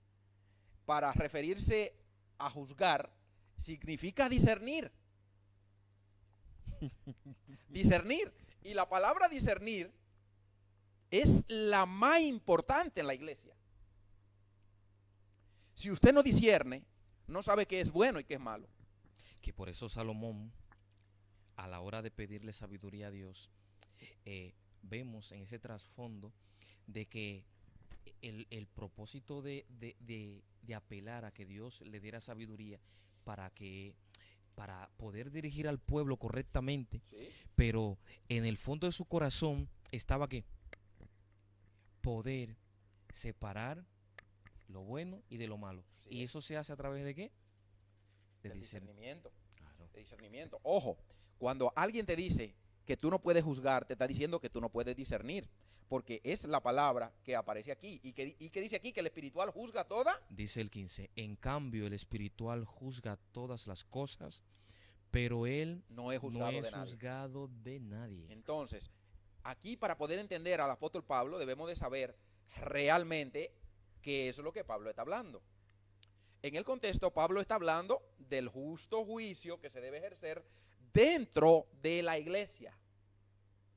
para referirse a juzgar, significa discernir. Discernir. Y la palabra discernir es la más importante en la iglesia. Si usted no discierne, no sabe qué es bueno y qué es malo. Que por eso Salomón, a la hora de pedirle sabiduría a Dios, vemos en ese trasfondo de que el propósito de apelar a que Dios le diera sabiduría para poder dirigir al pueblo correctamente, ¿Sí? pero en el fondo de su corazón estaba que poder separar lo bueno y de lo malo. Sí. ¿Y eso se hace a través de qué? Del discernimiento. Claro. De discernimiento. Ojo, cuando alguien te dice que tú no puedes juzgar, te está diciendo que tú no puedes discernir, porque es la palabra que aparece aquí. ¿Y que dice aquí? Que el espiritual juzga toda. Dice el 15, en cambio el espiritual juzga todas las cosas, pero él No es juzgado, no es de nadie. juzgado de nadie. Entonces, aquí para poder entender al apóstol Pablo debemos de saber realmente qué es lo que Pablo está hablando. En el contexto, Pablo está hablando del justo juicio que se debe ejercer dentro de la iglesia.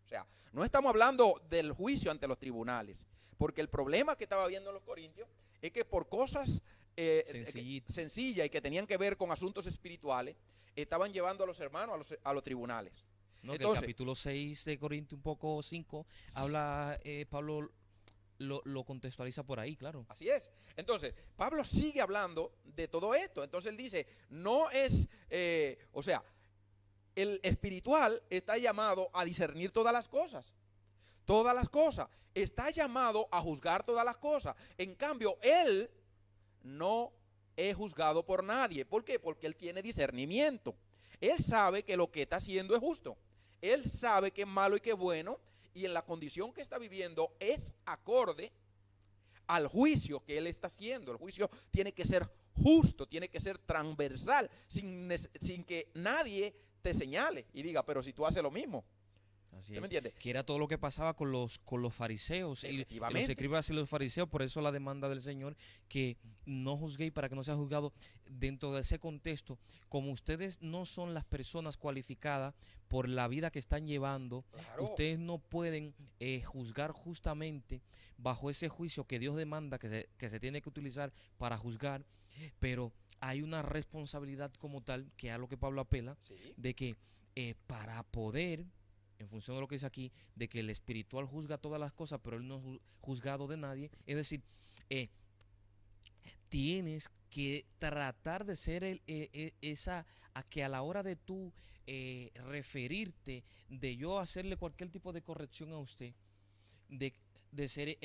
O sea, no estamos hablando del juicio ante los tribunales, porque el problema que estaba viendo en los corintios es que por cosas sencillas y que tenían que ver con asuntos espirituales, estaban llevando a los hermanos a los tribunales. No, Entonces, que el capítulo 6 de Corintios, un poco 5, habla, Pablo lo contextualiza por ahí, claro. así es. Entonces, Pablo sigue hablando de todo esto. Entonces él dice, no es, o sea, el espiritual está llamado a discernir todas las cosas. Todas las cosas. Está llamado a juzgar todas las cosas. En cambio, él no es juzgado por nadie. ¿Por qué? Porque él tiene discernimiento. Él sabe que lo que está haciendo es justo. Él sabe que es malo y que es bueno. Y en la condición que está viviendo es acorde al juicio que él está haciendo. El juicio tiene que ser justo, tiene que ser transversal, sin que nadie te señale y diga, pero si tú haces lo mismo. Así ¿Usted me entiende? Que era todo lo que pasaba con los fariseos. Y los Efectivamente. escribas así los fariseos, por eso la demanda del Señor, que no juzguéis para que no sea juzgado dentro de ese contexto. Como ustedes no son las personas cualificadas por la vida que están llevando, Claro. ustedes no pueden juzgar justamente bajo ese juicio que Dios demanda, que se tiene que utilizar para juzgar, pero hay una responsabilidad como tal, que es a lo que Pablo apela, Sí. de que para poder, en función de lo que dice aquí, de que el espiritual juzga todas las cosas, pero él no es juzgado de nadie. Es decir, tienes que tratar de ser a que a la hora de tú referirte, de yo hacerle cualquier tipo de corrección a usted, de ser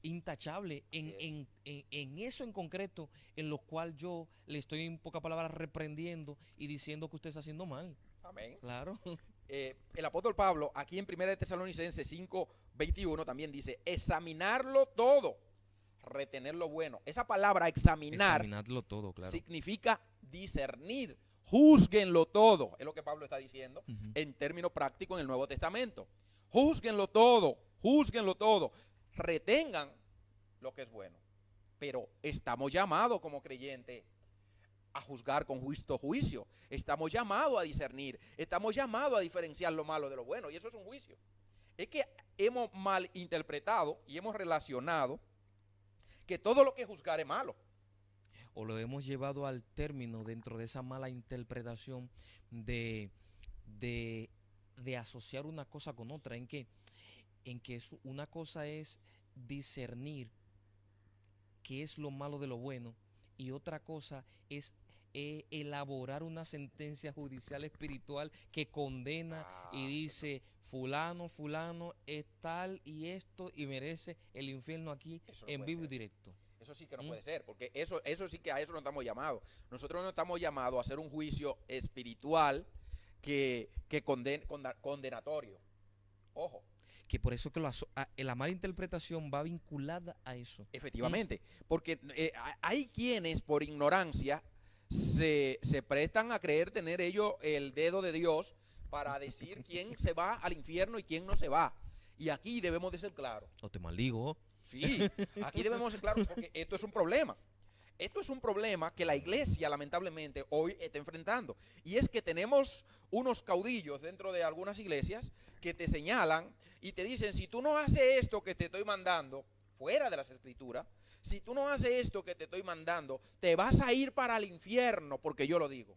intachable en eso en concreto, en lo cual yo le estoy en pocas palabras reprendiendo y diciendo que usted está haciendo mal. Amén. Claro. El apóstol Pablo, aquí en 1 Tesalonicenses 5:21 también dice, examinarlo todo, retener lo bueno. Esa palabra Examinarlo todo, claro. significa discernir, júzguenlo todo, es lo que Pablo está diciendo en términos prácticos en el Nuevo Testamento. Júzguenlo todo, retengan lo que es bueno. Pero estamos llamados como creyentes a juzgar con justo juicio. Estamos llamados a discernir. Estamos llamados a diferenciar lo malo de lo bueno. Y eso es un juicio. Es que hemos malinterpretado y hemos relacionado que todo lo que juzgar es malo. O lo hemos llevado al término dentro de esa mala interpretación de, de asociar una cosa con otra, en que una cosa es discernir qué es lo malo de lo bueno y otra cosa es elaborar una sentencia judicial espiritual que condena y dice fulano es tal y esto y merece el infierno aquí Eso no en puede vivo y ser. directo. Eso sí que no puede ser, porque eso sí que a eso no estamos llamados. Nosotros no estamos llamados a hacer un juicio espiritual que condenatorio. Ojo, Que por eso que la mala interpretación va vinculada a eso. efectivamente, porque hay quienes por ignorancia se prestan a creer tener ellos el dedo de Dios para decir quién se va al infierno y quién no se va. Y aquí debemos de ser claros. O te maldigo. Sí, aquí debemos ser claros porque esto es un problema. Esto es un problema que la iglesia lamentablemente hoy está enfrentando. Y es que tenemos unos caudillos dentro de algunas iglesias que te señalan y te dicen, si tú no haces esto que te estoy mandando, fuera de las escrituras, si tú no haces esto que te estoy mandando, te vas a ir para el infierno porque yo lo digo.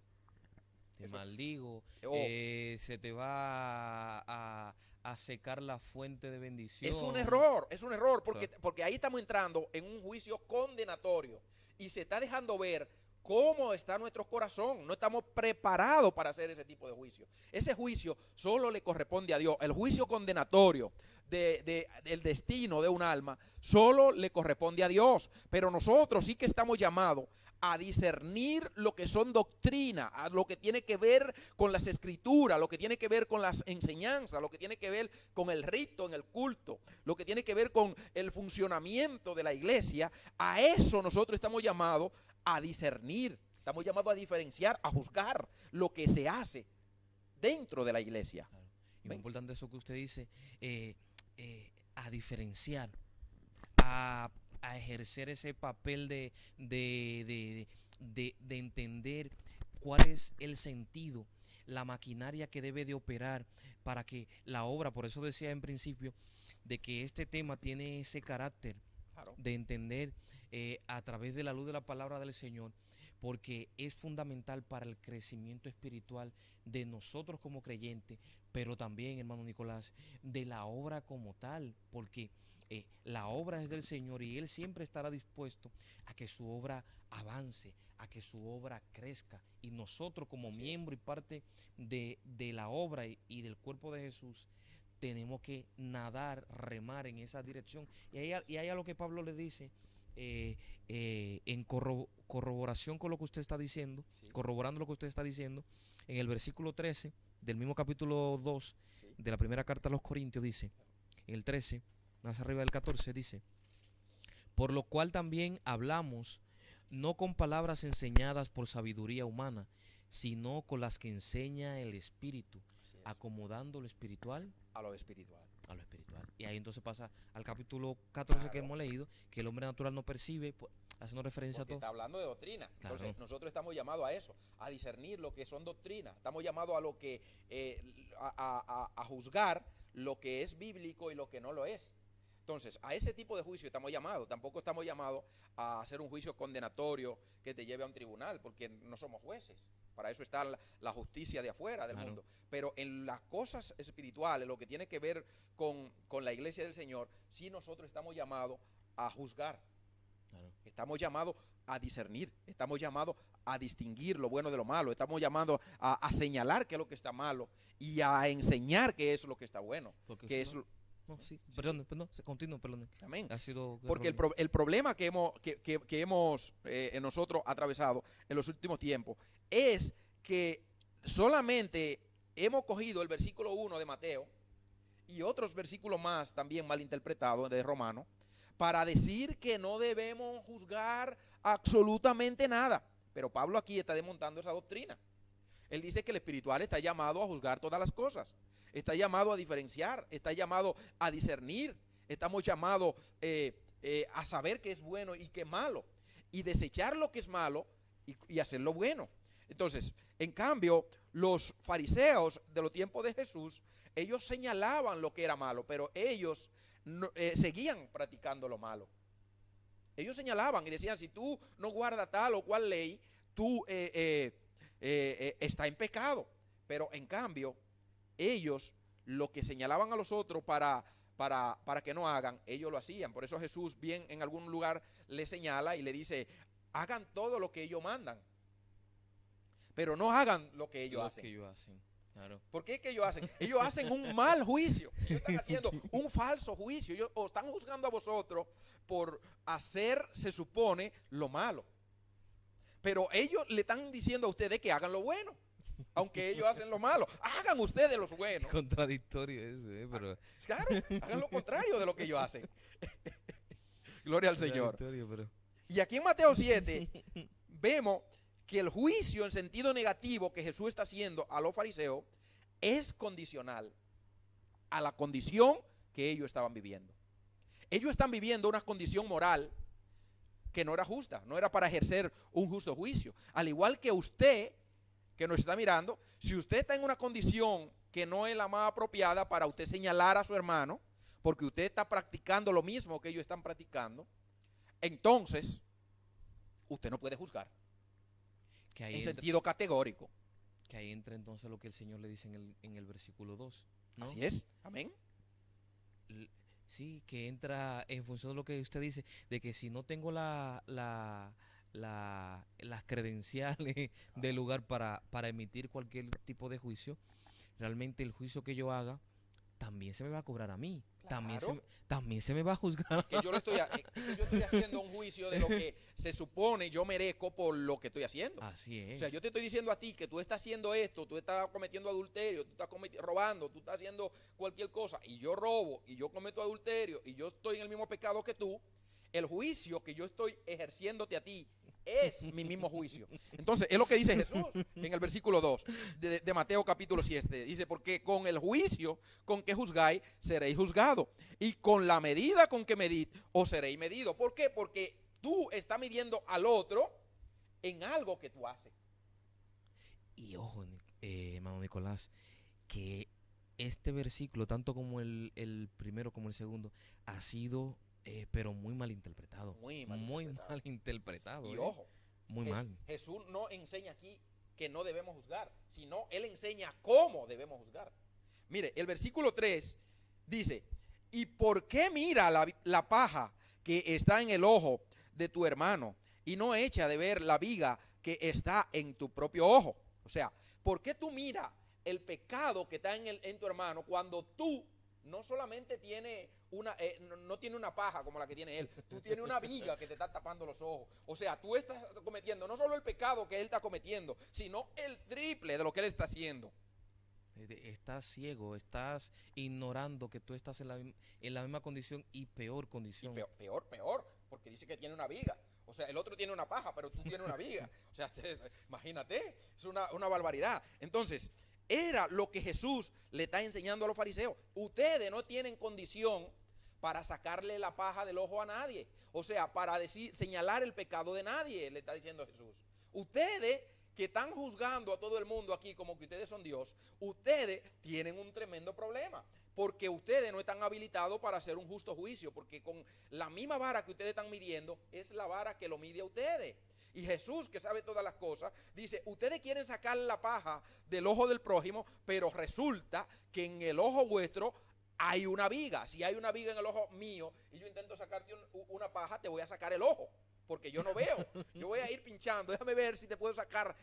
Te Eso. maldigo. Oh. Se te va a secar la fuente de bendición. Es un error, porque ahí estamos entrando en un juicio condenatorio y se está dejando ver cómo está nuestro corazón. No estamos preparados para hacer ese tipo de juicio. Ese juicio solo le corresponde a Dios. El juicio condenatorio del destino de un alma solo le corresponde a Dios. Pero nosotros sí que estamos llamados a discernir lo que son doctrinas, a lo que tiene que ver con las escrituras, lo que tiene que ver con las enseñanzas, lo que tiene que ver con el rito en el culto, lo que tiene que ver con el funcionamiento de la iglesia. A eso nosotros estamos llamados a discernir, estamos llamados a diferenciar, a juzgar lo que se hace dentro de la iglesia. Claro. Y muy importante eso que usted dice, a diferenciar, a ejercer ese papel de entender cuál es el sentido, la maquinaria que debe de operar para que la obra, por eso decía en principio, de que este tema tiene ese carácter Claro. de entender a través de la luz de la palabra del Señor, porque es fundamental para el crecimiento espiritual de nosotros como creyentes, pero también, hermano Nicolás, de la obra como tal, porque la obra es del Señor y Él siempre estará dispuesto a que su obra avance, a que su obra crezca. Y nosotros como miembro y parte de la obra y del cuerpo de Jesús, tenemos que nadar, remar en esa dirección. Y hay a lo que Pablo le dice, en corroboración con lo que usted está diciendo, corroborando lo que usted está diciendo, en el versículo 13 del mismo capítulo 2 de la primera carta a los Corintios dice, en el 13, más arriba del 14 dice, por lo cual también hablamos no con palabras enseñadas por sabiduría humana, sino con las que enseña el Espíritu, acomodando lo espiritual a lo espiritual. A lo espiritual. Y ahí entonces pasa al capítulo 14 Claro. que hemos leído, que el hombre natural no percibe, pues, haciendo referencia Porque a está todo. hablando de doctrina. Claro. Entonces nosotros estamos llamados a eso, a discernir lo que son doctrinas. Estamos llamados a lo que a juzgar lo que es bíblico y lo que no lo es. Entonces, a ese tipo de juicio estamos llamados. Tampoco estamos llamados a hacer un juicio condenatorio que te lleve a un tribunal, porque no somos jueces. Para eso está la justicia de afuera del mundo. Pero en las cosas espirituales, lo que tiene que ver con la iglesia del Señor, sí nosotros estamos llamados a juzgar. Claro. Estamos llamados a discernir, estamos llamados a distinguir lo bueno de lo malo, estamos llamados a señalar qué es lo que está malo y a enseñar qué es lo que está bueno. Porque es, no, sí, perdón, continúo, perdón. Amén. Ha sido porque el problema que hemos nosotros atravesado en los últimos tiempos es que solamente hemos cogido el versículo 1 de Mateo y otros versículos más también mal interpretados de Romano para decir que no debemos juzgar absolutamente nada. Pero Pablo aquí está desmontando esa doctrina. Él dice que el espiritual está llamado a juzgar todas las cosas. Está llamado a diferenciar, está llamado a discernir, estamos llamados a saber qué es bueno y qué es malo, y desechar lo que es malo y hacer lo bueno. Entonces, en cambio, los fariseos de los tiempos de Jesús, ellos señalaban lo que era malo, pero ellos seguían practicando lo malo. Ellos señalaban y decían, si tú no guardas tal o cual ley, tú estás en pecado. Pero en cambio, ellos lo que señalaban a los otros para que no hagan, ellos lo hacían. Por eso Jesús bien en algún lugar le señala y le dice, hagan todo lo que ellos mandan, pero no hagan lo que ellos hacen. Claro. ¿Por qué es que ellos hacen? Ellos hacen un mal juicio. Ellos están haciendo un falso juicio. Ellos os están juzgando a vosotros por hacer, se supone, lo malo. Pero ellos le están diciendo a ustedes que hagan lo bueno, aunque ellos hacen lo malo. Hagan ustedes los buenos. Contradictorio eso, pero... Claro, hagan lo contrario de lo que ellos hacen. Gloria al Señor. Pero... Y aquí en Mateo 7 vemos que el juicio en sentido negativo que Jesús está haciendo a los fariseos es condicional a la condición que ellos estaban viviendo. Ellos están viviendo una condición moral que no era justa, no era para ejercer un justo juicio. Al igual que usted, que nos está mirando, si usted está en una condición que no es la más apropiada para usted señalar a su hermano, porque usted está practicando lo mismo que ellos están practicando, entonces usted no puede juzgar. Que ahí en entra, sentido categórico. Que ahí entra entonces lo que el Señor le dice en el versículo 2, ¿no? Así es, amén. Sí, que entra en función de lo que usted dice, de que si no tengo las credenciales del lugar para emitir cualquier tipo de juicio, realmente el juicio que yo haga también se me va a cobrar a mí. Claro. También se me va a juzgar. Que yo estoy haciendo un juicio de lo que se supone yo merezco por lo que estoy haciendo. Así es. O sea, yo te estoy diciendo a ti que tú estás haciendo esto, tú estás cometiendo adulterio, tú estás robando, tú estás haciendo cualquier cosa, y yo robo, y yo cometo adulterio, y yo estoy en el mismo pecado que tú. El juicio que yo estoy ejerciéndote a ti es mi mismo juicio. Entonces, es lo que dice Jesús en el versículo 2 de Mateo capítulo 7. Dice, porque con el juicio con que juzgáis, seréis juzgados. Y con la medida con que medid, os seréis medidos. ¿Por qué? Porque tú estás midiendo al otro en algo que tú haces. Y ojo, hermano Nicolás, que este versículo, tanto como el primero como el segundo, ha sido... pero muy mal interpretado. Muy mal interpretado. Y ojo, muy mal. Jesús no enseña aquí que no debemos juzgar, sino Él enseña cómo debemos juzgar. Mire, el versículo 3 dice, ¿y por qué mira la paja que está en el ojo de tu hermano y no echa de ver la viga que está en tu propio ojo? O sea, ¿por qué tú miras el pecado que está en tu hermano cuando tú no solamente tiene no tiene una paja como la que tiene él, tú tienes una viga que te está tapando los ojos? O sea, tú estás cometiendo no solo el pecado que él está cometiendo, sino el triple de lo que él está haciendo. Estás ciego, estás ignorando que tú estás en la misma condición y peor condición. Y peor, porque dice que tiene una viga. O sea, el otro tiene una paja, pero tú tienes una viga. O sea, imagínate, es una barbaridad. Entonces, era lo que Jesús le está enseñando a los fariseos. Ustedes no tienen condición para sacarle la paja del ojo a nadie. O sea, para señalar el pecado de nadie, le está diciendo Jesús. Ustedes que están juzgando a todo el mundo aquí como que ustedes son Dios, ustedes tienen un tremendo problema. Porque ustedes no están habilitados para hacer un justo juicio. Porque con la misma vara que ustedes están midiendo, es la vara que lo mide a ustedes. Y Jesús, que sabe todas las cosas, dice, ustedes quieren sacar la paja del ojo del prójimo, pero resulta que en el ojo vuestro hay una viga. Si hay una viga en el ojo mío y yo intento sacarte una paja, te voy a sacar el ojo, porque yo no veo. Yo voy a ir pinchando, déjame ver si te puedo sacar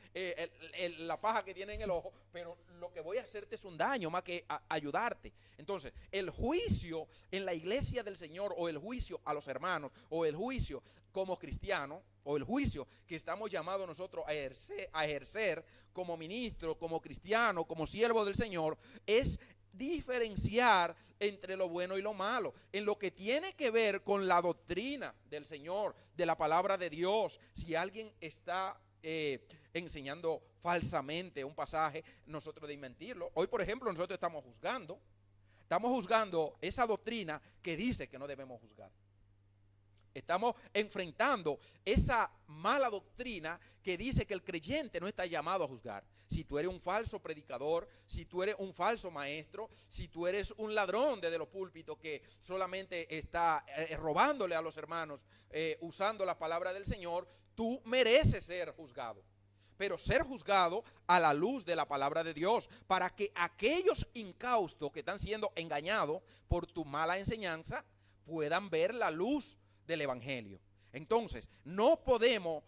la paja que tiene en el ojo, pero lo que voy a hacerte es un daño más que ayudarte. Entonces, el juicio en la iglesia del Señor, o el juicio a los hermanos, o el juicio como cristianos, o el juicio que estamos llamados nosotros a ejercer como ministro, como cristiano, como siervo del Señor, es diferenciar entre lo bueno y lo malo, en lo que tiene que ver con la doctrina del Señor, de la palabra de Dios. Si alguien está enseñando falsamente un pasaje, nosotros debemos mentirlo. Hoy, por ejemplo, nosotros estamos juzgando esa doctrina que dice que no debemos juzgar. Estamos enfrentando esa mala doctrina que dice que el creyente no está llamado a juzgar. Si tú eres un falso predicador, si tú eres un falso maestro, si tú eres un ladrón desde los púlpitos que solamente está robándole a los hermanos, usando la palabra del Señor, tú mereces ser juzgado. Pero ser juzgado a la luz de la palabra de Dios, para que aquellos incaustos que están siendo engañados por tu mala enseñanza puedan ver la luz del evangelio. Entonces, no podemos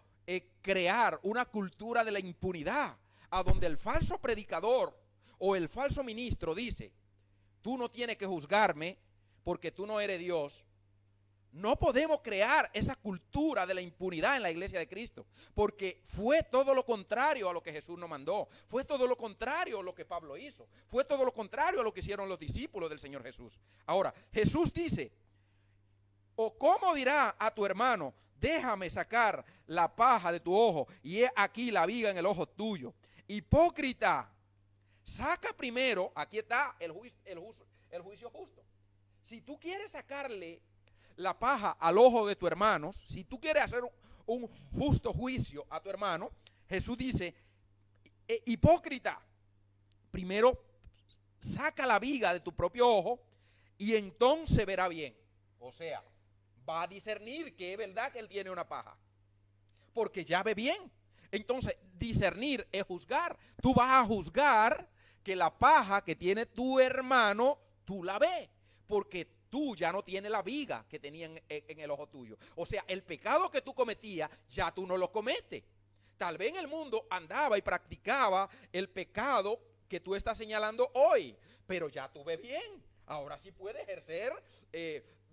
crear una cultura de la impunidad, a donde el falso predicador o el falso ministro dice, tú no tienes que juzgarme porque tú no eres Dios. No podemos crear esa cultura de la impunidad en la iglesia de Cristo, porque fue todo lo contrario a lo que Jesús nos mandó, fue todo lo contrario a lo que Pablo hizo, fue todo lo contrario a lo que hicieron los discípulos del Señor Jesús. Ahora, Jesús dice, ¿o cómo dirá a tu hermano, déjame sacar la paja de tu ojo y he aquí la viga en el ojo tuyo? Hipócrita, saca primero, aquí está el juicio justo. Si tú quieres sacarle la paja al ojo de tu hermano, si tú quieres hacer un justo juicio a tu hermano, Jesús dice, hipócrita, primero saca la viga de tu propio ojo y entonces verá bien. O sea, va a discernir que es verdad que él tiene una paja, porque ya ve bien. Entonces, discernir es juzgar. Tú vas a juzgar que la paja que tiene tu hermano, tú la ves, porque tú ya no tienes la viga que tenía en el ojo tuyo. O sea, el pecado que tú cometías, ya tú no lo cometes. Tal vez en el mundo andaba y practicaba el pecado que tú estás señalando hoy, pero ya tú ves bien. Ahora sí puedes ejercer,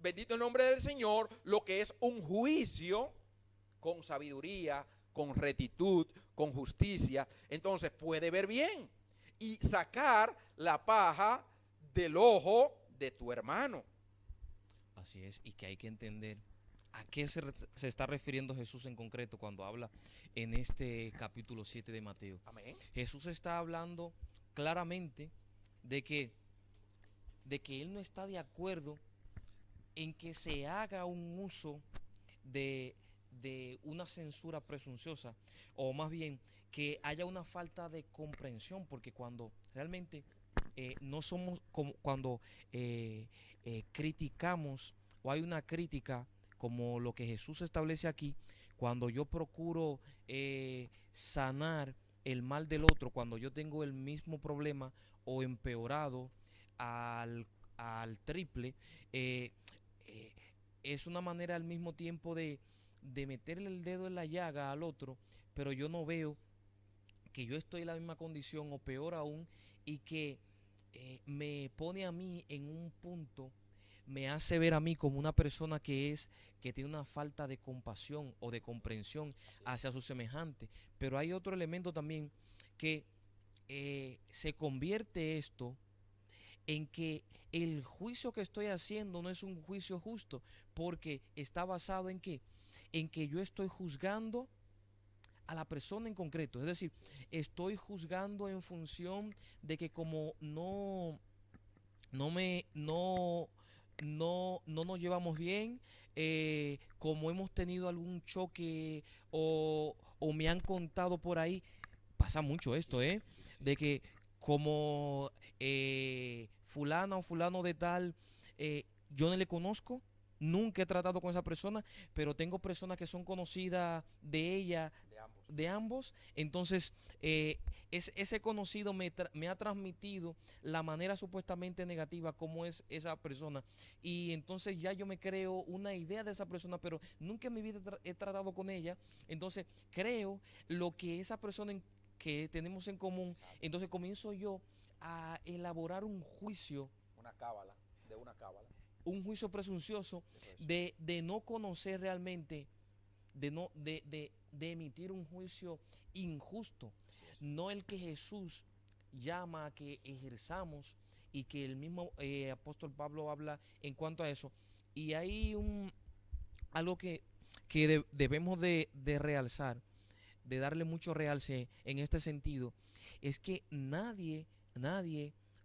bendito el nombre del Señor, lo que es un juicio con sabiduría, con rectitud, con justicia. Entonces puede ver bien y sacar la paja del ojo de tu hermano. Así es, y que hay que entender a qué se está refiriendo Jesús en concreto cuando habla en este capítulo 7 de Mateo. Amén. Jesús está hablando claramente de que Él no está de acuerdo en que se haga un uso de una censura presunciosa, o más bien que haya una falta de comprensión, porque cuando realmente no somos como cuando criticamos o hay una crítica como lo que Jesús establece aquí, cuando yo procuro sanar el mal del otro, cuando yo tengo el mismo problema o empeorado al triple, es una manera al mismo tiempo de meterle el dedo en la llaga al otro, pero yo no veo que yo estoy en la misma condición o peor aún, y que me pone a mí en un punto, me hace ver a mí como una persona que tiene una falta de compasión o de comprensión hacia su semejante. Pero hay otro elemento también que se convierte esto en que el juicio que estoy haciendo no es un juicio justo, porque está basado en ¿qué? En que yo estoy juzgando a la persona en concreto. Es decir, estoy juzgando en función de que como no me no nos llevamos bien, como hemos tenido algún choque o me han contado por ahí, pasa mucho esto, de que como fulana o fulano de tal, yo no le conozco, nunca he tratado con esa persona, pero tengo personas que son conocidas de ella, de ambos. Entonces, ese conocido me ha transmitido la manera supuestamente negativa como es esa persona. Y entonces ya yo me creo una idea de esa persona, pero nunca en mi vida he tratado con ella. Entonces, creo lo que esa persona que tenemos en común. Exacto. Entonces comienzo yo a elaborar un juicio. Una cábala. Un juicio presuncioso de no conocer realmente, de emitir un juicio injusto, no el que Jesús llama a que ejerzamos y que el mismo apóstol Pablo habla en cuanto a eso. Y hay algo que debemos de realzar, de darle mucho realce en este sentido, es que nadie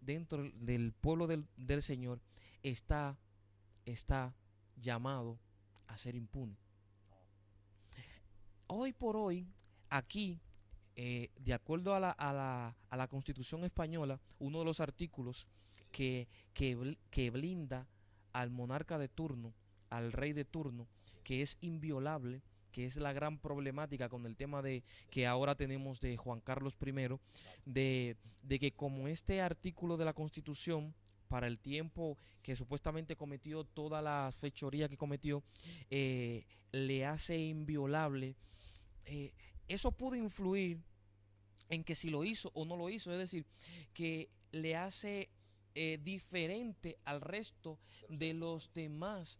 dentro del pueblo del Señor está llamado a ser impune. Hoy por hoy, aquí, de acuerdo a la Constitución española, uno de los artículos que blinda al monarca de turno, al rey de turno, que es inviolable, que es la gran problemática con el tema de que ahora tenemos de Juan Carlos I, de que como este artículo de la Constitución, para el tiempo que supuestamente cometió toda la fechoría que cometió, le hace inviolable, eso pudo influir en que si lo hizo o no lo hizo, es decir, que le hace diferente al resto de los demás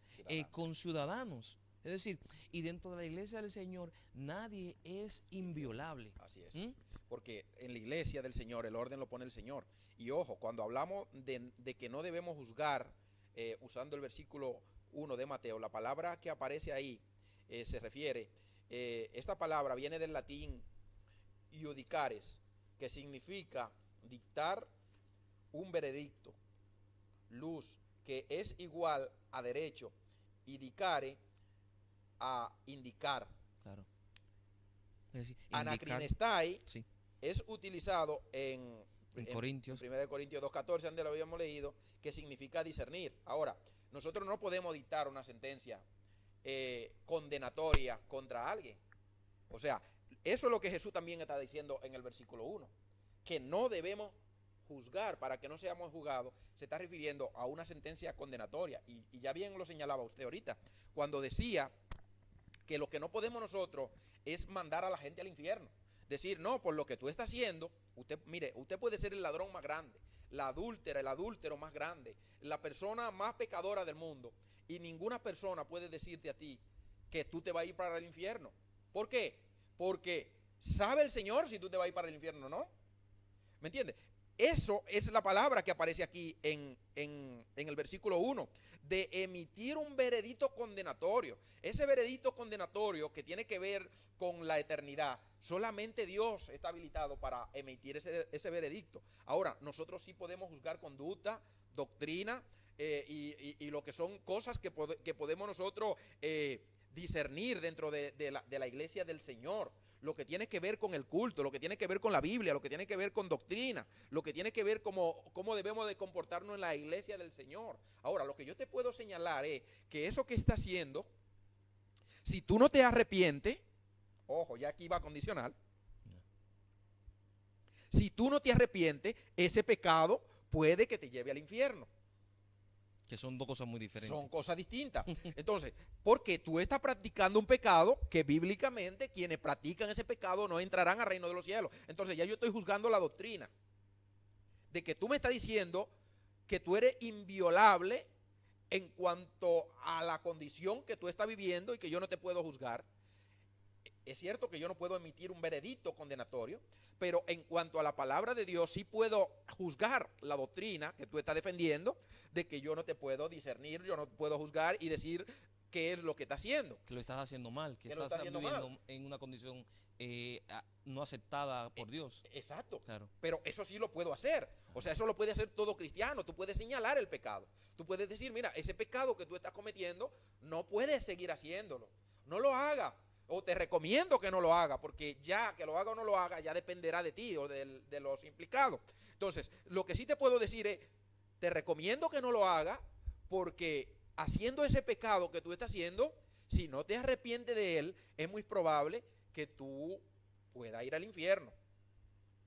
conciudadanos. Es decir, y dentro de la iglesia del Señor nadie es inviolable. Así es. Porque en la iglesia del Señor el orden lo pone el Señor. Y ojo, cuando hablamos de que no debemos juzgar, usando el versículo 1 de Mateo, la palabra que aparece ahí se refiere, esta palabra viene del latín iudicares, que significa dictar un veredicto, luz, que es igual a derecho, y dicare a indicar. Claro. Es decir, Anacrinestai, sí, es utilizado en Corintios. En 1 Corintios 2:14, donde lo habíamos leído, que significa discernir. Ahora, nosotros no podemos dictar una sentencia condenatoria contra alguien. O sea, eso es lo que Jesús también está diciendo en el versículo 1, que no debemos juzgar para que no seamos juzgados. Se está refiriendo a una sentencia condenatoria, y ya bien lo señalaba usted ahorita, cuando decía que lo que no podemos nosotros es mandar a la gente al infierno. Decir, no, por lo que tú estás haciendo, usted puede ser el ladrón más grande, la adúltera, el adúltero más grande, la persona más pecadora del mundo, y ninguna persona puede decirte a ti que tú te vas a ir para el infierno. ¿Por qué? Porque sabe el Señor si tú te vas a ir para el infierno o no. ¿Me entiendes? Eso es la palabra que aparece aquí en el versículo 1, de emitir un veredicto condenatorio. Ese veredicto condenatorio que tiene que ver con la eternidad, solamente Dios está habilitado para emitir ese veredicto. Ahora, nosotros sí podemos juzgar conducta, doctrina, y lo que son cosas que podemos nosotros discernir dentro de la iglesia del Señor. Lo que tiene que ver con el culto, lo que tiene que ver con la Biblia, lo que tiene que ver con doctrina, lo que tiene que ver cómo debemos de comportarnos en la iglesia del Señor. Ahora, lo que yo te puedo señalar es que eso que está haciendo, si tú no te arrepientes, ojo, ya aquí va condicional, si tú no te arrepientes, ese pecado puede que te lleve al infierno. Que son dos cosas muy diferentes. Son cosas distintas. Entonces, porque tú estás practicando un pecado que bíblicamente quienes practican ese pecado no entrarán al reino de los cielos. Entonces ya yo estoy juzgando la doctrina de que tú me estás diciendo que tú eres inviolable en cuanto a la condición que tú estás viviendo y que yo no te puedo juzgar. Es cierto que yo no puedo emitir un veredicto condenatorio, pero en cuanto a la palabra de Dios sí puedo juzgar la doctrina que tú estás defendiendo, de que yo no te puedo discernir, yo no puedo juzgar y decir qué es lo que estás haciendo. Que lo estás haciendo mal, que estás viviendo en una condición no aceptada por Dios. Exacto. Claro. Pero eso sí lo puedo hacer. O sea, eso lo puede hacer todo cristiano. Tú puedes señalar el pecado. Tú puedes decir, mira, ese pecado que tú estás cometiendo, no puedes seguir haciéndolo. No lo haga. O te recomiendo que no lo haga, porque ya que lo haga o no lo haga, ya dependerá de ti o de los implicados. Entonces, lo que sí te puedo decir es, te recomiendo que no lo haga, porque haciendo ese pecado que tú estás haciendo, si no te arrepientes de él, es muy probable que tú puedas ir al infierno.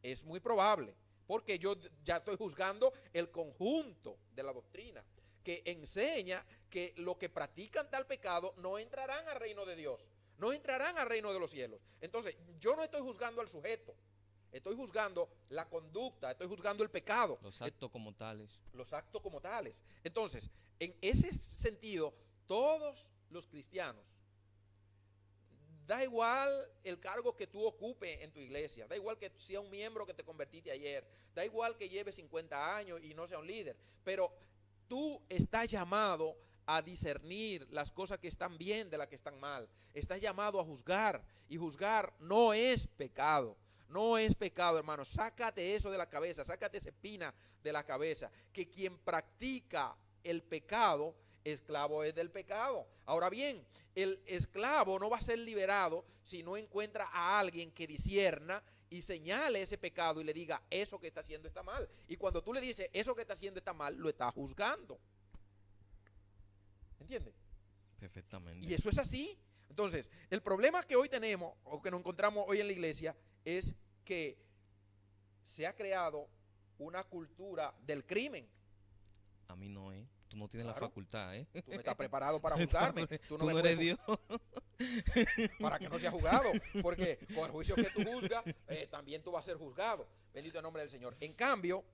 Es muy probable, porque yo ya estoy juzgando el conjunto de la doctrina, que enseña que los que practican tal pecado no entrarán al reino de Dios. No entrarán al reino de los cielos. Entonces, yo no estoy juzgando al sujeto, estoy juzgando la conducta, estoy juzgando el pecado. Los actos como tales. Los actos como tales. Entonces, en ese sentido, todos los cristianos, da igual el cargo que tú ocupes en tu iglesia, da igual que sea un miembro que te convertiste ayer, da igual que lleves 50 años y no sea un líder, pero tú estás llamado a discernir las cosas que están bien de las que están mal. Estás llamado a juzgar, y juzgar no es pecado. No es pecado, hermano. Sácate eso de la cabeza, sácate esa espina de la cabeza, que quien practica el pecado esclavo es del pecado. Ahora bien, el esclavo no va a ser liberado si no encuentra a alguien que discierna y señale ese pecado y le diga, eso que está haciendo está mal. Y cuando tú le dices, eso que está haciendo está mal, lo está juzgando. ¿Entiendes? Perfectamente. Y eso es así. Entonces, el problema que hoy tenemos, o que nos encontramos hoy en la iglesia, es que se ha creado una cultura del crimen. A mí no, ¿eh? Tú no tienes Claro. la facultad, ¿eh? Tú no estás preparado para juzgarme. Tú no eres Dios. Para que no seas juzgado. Porque con el juicio que tú juzgas, también tú vas a ser juzgado. Bendito el nombre del Señor. En cambio,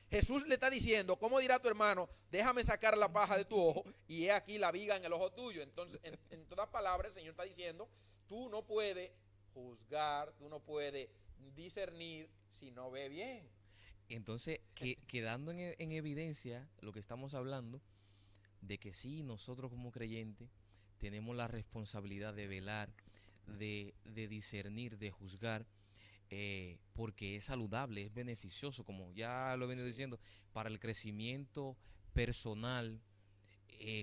Jesús le está diciendo, ¿cómo dirá tu hermano? Déjame sacar la paja de tu ojo y he aquí la viga en el ojo tuyo. Entonces, en todas palabras, el Señor está diciendo, tú no puedes juzgar, tú no puedes discernir si no ve bien. Entonces, quedando en evidencia lo que estamos hablando, de que sí, nosotros como creyentes tenemos la responsabilidad de velar, de discernir, de juzgar, porque es saludable, es beneficioso, como ya lo he venido diciendo, para el crecimiento personal,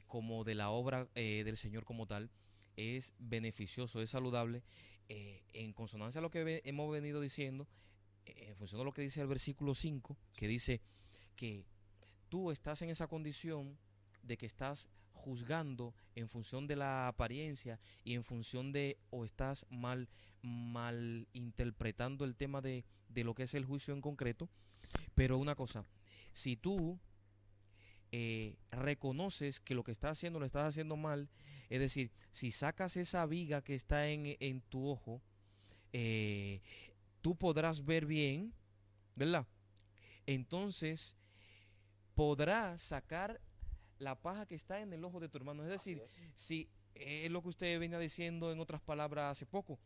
como de la obra del Señor como tal, es beneficioso, es saludable, en consonancia a lo que hemos venido diciendo, en función de lo que dice el versículo 5, que dice que tú estás en esa condición de que estás juzgando en función de la apariencia y en función de, o estás mal interpretando el tema de lo que es el juicio en concreto. Pero una cosa, si tú reconoces que lo que estás haciendo lo estás haciendo mal, es decir, si sacas esa viga que está en tu ojo, tú podrás ver bien, ¿verdad? Entonces podrás sacar la paja que está en el ojo de tu hermano. Es decir, si es lo que usted venía diciendo en otras palabras hace poco,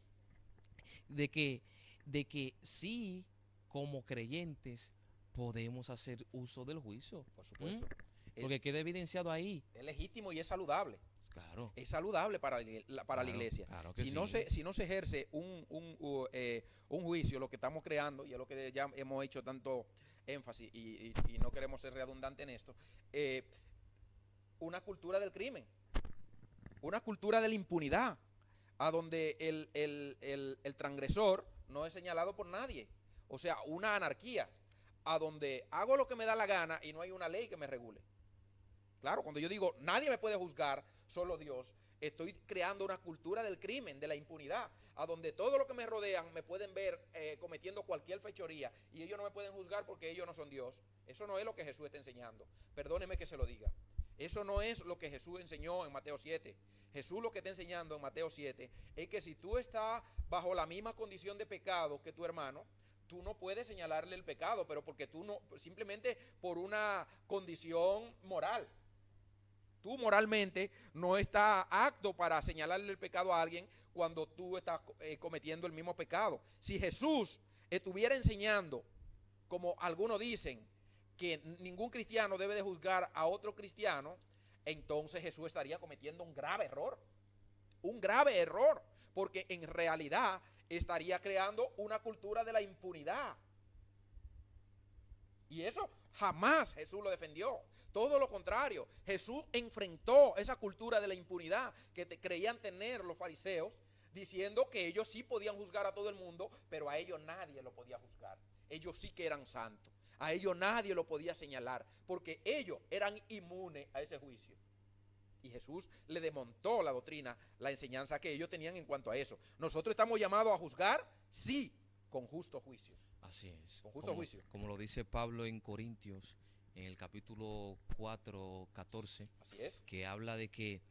de que sí, como creyentes, podemos hacer uso del juicio. Por supuesto. Porque queda evidenciado ahí. Es legítimo y es saludable. Claro. Es saludable para la iglesia. Claro que si, sí. si no se ejerce un juicio, lo que estamos creando, y es lo que ya hemos hecho tanto énfasis, y no queremos ser redundantes en esto, una cultura del crimen, una cultura de la impunidad, a donde el transgresor no es señalado por nadie. O sea, una anarquía, a donde hago lo que me da la gana y no hay una ley que me regule. Claro, cuando yo digo nadie me puede juzgar, solo Dios, estoy creando una cultura del crimen, de la impunidad, a donde todo lo que me rodean me pueden ver cometiendo cualquier fechoría y ellos no me pueden juzgar porque ellos no son Dios. Eso no es lo que Jesús está enseñando. Perdóneme que se lo diga. Eso no es lo que Jesús enseñó en Mateo 7. Jesús lo que está enseñando en Mateo 7 es que si tú estás bajo la misma condición de pecado que tu hermano, tú no puedes señalarle el pecado, pero porque tú no, simplemente por una condición moral. Tú moralmente no estás apto para señalarle el pecado a alguien cuando tú estás cometiendo el mismo pecado. Si Jesús estuviera enseñando, como algunos dicen, que ningún cristiano debe de juzgar a otro cristiano, entonces Jesús estaría cometiendo un grave error. Un grave error, porque en realidad estaría creando una cultura de la impunidad. Y eso jamás Jesús lo defendió. Todo lo contrario, Jesús enfrentó esa cultura de la impunidad que creían tener los fariseos, diciendo que ellos sí podían juzgar a todo el mundo, pero a ellos nadie lo podía juzgar. Ellos sí que eran santos. A ellos nadie lo podía señalar, porque ellos eran inmunes a ese juicio. Y Jesús le desmontó la doctrina, la enseñanza que ellos tenían en cuanto a eso. Nosotros estamos llamados a juzgar, sí, con justo juicio. Así es. Con justo juicio. Como lo dice Pablo en Corintios, en el capítulo 4, 14. Así es. Que habla de que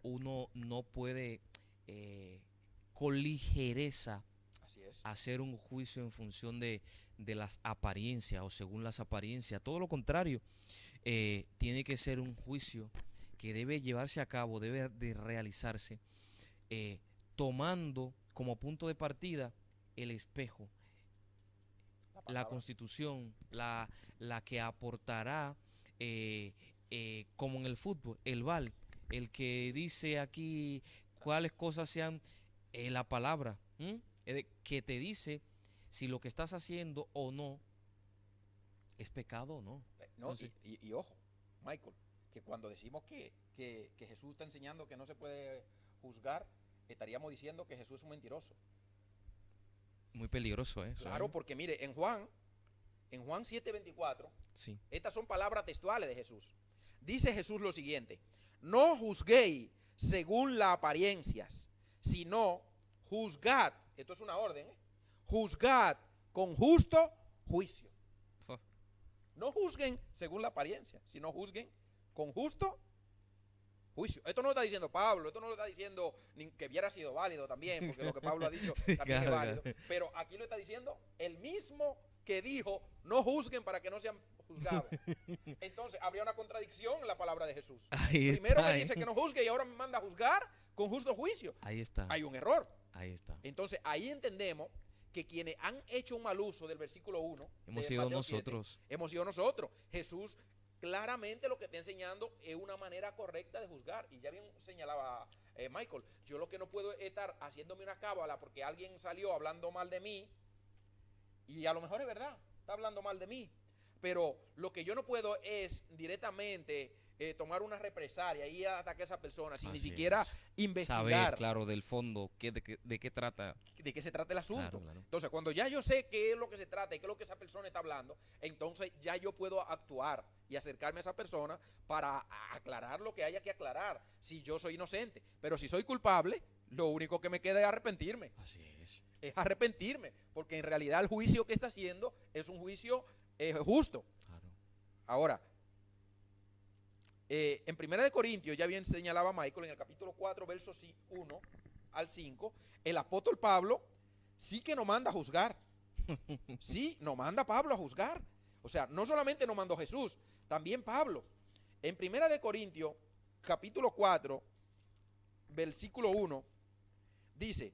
uno no puede con ligereza hacer un juicio en función de las apariencias o según las apariencias. Todo lo contrario, tiene que ser un juicio que debe llevarse a cabo, debe de realizarse, tomando como punto de partida el espejo, la Constitución, la que aportará, como en el fútbol, el VAR, el que dice aquí cuáles cosas sean la palabra, que te dice si lo que estás haciendo o no es pecado o no. No, Entonces, y ojo, Michael, que cuando decimos que Jesús está enseñando que no se puede juzgar, estaríamos diciendo que Jesús es un mentiroso. muy peligroso eso, Claro, ¿eh? porque mire, en Juan 7:24, Sí. estas son palabras textuales de Jesús. Dice Jesús lo siguiente: no juzguéis según las apariencias, sino juzgad, esto es una orden, juzgad con justo juicio. Fu- No juzguen según la apariencia, sino juzguen con justo juicio. Esto no lo está diciendo Pablo, esto no lo está diciendo ni que hubiera sido válido también, porque lo que Pablo ha dicho Sí, también es claro, válido. claro. Pero aquí lo está diciendo el mismo que dijo, no juzguen para que no sean juzgados. Entonces, habría una contradicción en la palabra de Jesús. Ahí Primero está, me dice que no juzgue y ahora me manda a juzgar con justo juicio. Ahí está. Hay un error. Ahí está. Entonces, ahí entendemos que quienes han hecho un mal uso del versículo 1 Hemos de sido Mateo 7, nosotros. hemos sido nosotros. Jesús claramente lo que está enseñando es una manera correcta de juzgar. Y ya bien señalaba Michael, yo lo que no puedo es estar haciéndome una cábala porque alguien salió hablando mal de mí, y a lo mejor es verdad, está hablando mal de mí, pero lo que yo no puedo es directamente tomar una represalia y atacar a esa persona sin ni Así siquiera es. investigar Saber, claro, del fondo de qué trata. de qué se trata el asunto. Claro, claro. Entonces, cuando ya yo sé qué es lo que se trata y qué es lo que esa persona está hablando, entonces ya yo puedo actuar y acercarme a esa persona para aclarar lo que haya que aclarar, si yo soy inocente. Pero si soy culpable, lo único que me queda es arrepentirme. Así es. Es arrepentirme, porque en realidad el juicio que está haciendo es un juicio justo. Claro. Ahora, en 1 Corintios, ya bien señalaba Michael, en el capítulo 4, versos 1 al 5, el apóstol Pablo sí que nos manda a juzgar. Sí, nos manda Pablo a juzgar. O sea, no solamente nos mandó Jesús, también Pablo. En 1 Corintios, capítulo 4, versículo 1, dice: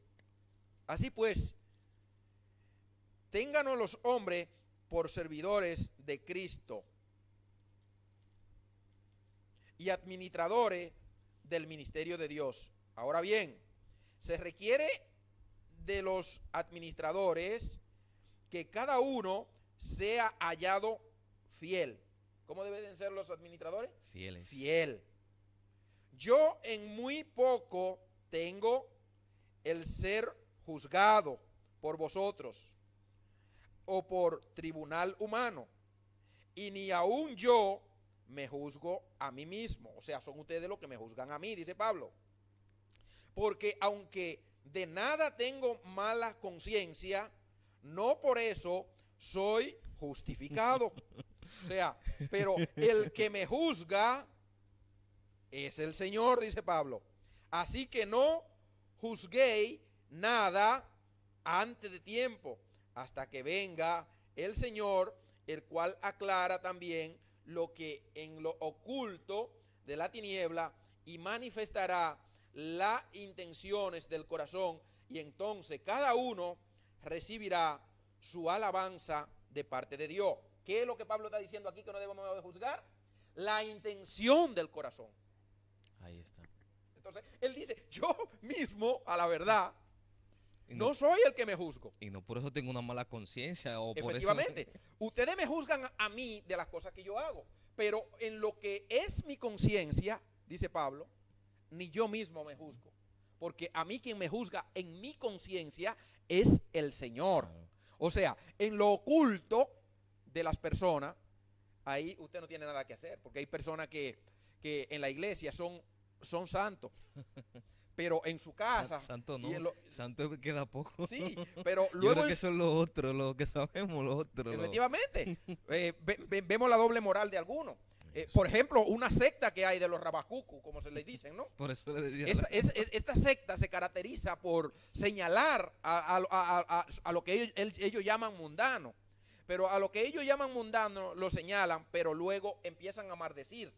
así pues, ténganos los hombres por servidores de Cristo y administradores del ministerio de Dios. Ahora bien, se requiere de los administradores que cada uno sea hallado fiel. ¿Cómo deben ser los administradores? Fieles. Fiel. Yo en muy poco tengo el ser juzgado por vosotros o por tribunal humano, y ni aún yo me juzgo a mí mismo. O sea, son ustedes los que me juzgan a mí, dice Pablo. Porque aunque de nada tengo mala conciencia, no por eso soy justificado. O sea, pero el que me juzga es el Señor, dice Pablo. Así que no juzguéis nada antes de tiempo, hasta que venga el Señor, el cual aclara también lo que en lo oculto de la tiniebla, y manifestará las intenciones del corazón, y entonces cada uno recibirá su alabanza de parte de Dios. ¿Qué es lo que Pablo está diciendo aquí que no debemos de juzgar? La intención del corazón. Ahí está. Entonces, él dice, yo mismo, a la verdad, Y no soy el que me juzgo. y no por eso tengo una mala conciencia o por eso. Efectivamente, ustedes me juzgan a mí de las cosas que yo hago, pero en lo que es mi conciencia, dice Pablo, ni yo mismo me juzgo, porque a mí quien me juzga en mi conciencia es el Señor. Claro. O sea, en lo oculto de las personas, ahí usted no tiene nada que hacer, porque hay personas que en la iglesia son santos, pero en su casa... Santo y no. en lo- Santo queda poco. sí, pero Yo luego creo que en- eso es lo otro, lo que sabemos, lo otro. efectivamente, vemos la doble moral de algunos. Por ejemplo, una secta que hay de los rabacucu, como se les dicen, ¿no? Por eso le decía. Esta secta se caracteriza por señalar a lo que ellos llaman mundano. Pero a lo que ellos llaman mundano lo señalan, pero luego empiezan a maldecir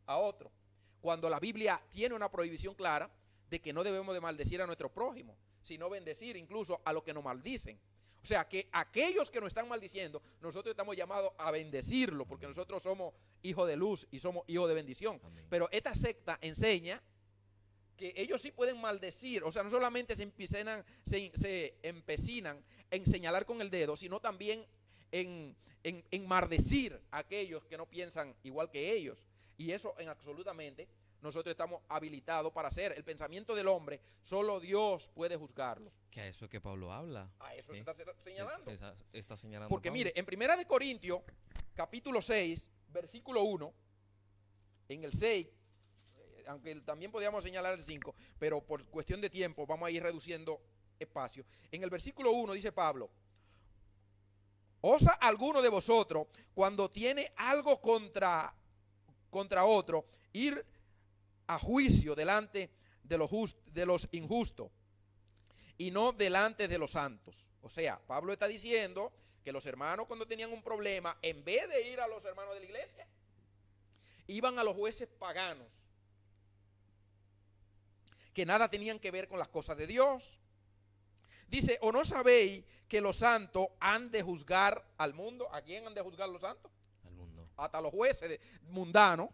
a otro. Cuando la Biblia tiene una prohibición clara de que no debemos de maldecir a nuestro prójimo, sino bendecir incluso a los que nos maldicen. O sea, que aquellos que nos están maldiciendo, nosotros estamos llamados a bendecirlo, porque nosotros somos hijos de luz y somos hijos de bendición. Amén. Pero esta secta enseña que ellos sí pueden maldecir, o sea, no solamente se empecinan en señalar con el dedo, sino también enmardecir a aquellos que no piensan igual que ellos. Y eso en absolutamente nosotros estamos habilitados para hacer. El pensamiento del hombre, solo Dios puede juzgarlo. Que a eso que Pablo habla. A eso se está señalando. Está señalando Porque Pablo. mire, en 1 Corintios, capítulo 6, versículo 1, en el 6, aunque también podríamos señalar el 5, pero por cuestión de tiempo vamos a ir reduciendo espacio. En el versículo 1 dice Pablo: ¿osa alguno de vosotros, cuando tiene algo contra otro, ir a juicio delante de los injustos y no delante de los santos? O sea, Pablo está diciendo que los hermanos, cuando tenían un problema, en vez de ir a los hermanos de la iglesia, iban a los jueces paganos, que nada tenían que ver con las cosas de Dios. Dice: ¿o no sabéis que los santos han de juzgar al mundo? ¿A quién han de juzgar los santos? Al mundo. Hasta los jueces mundanos.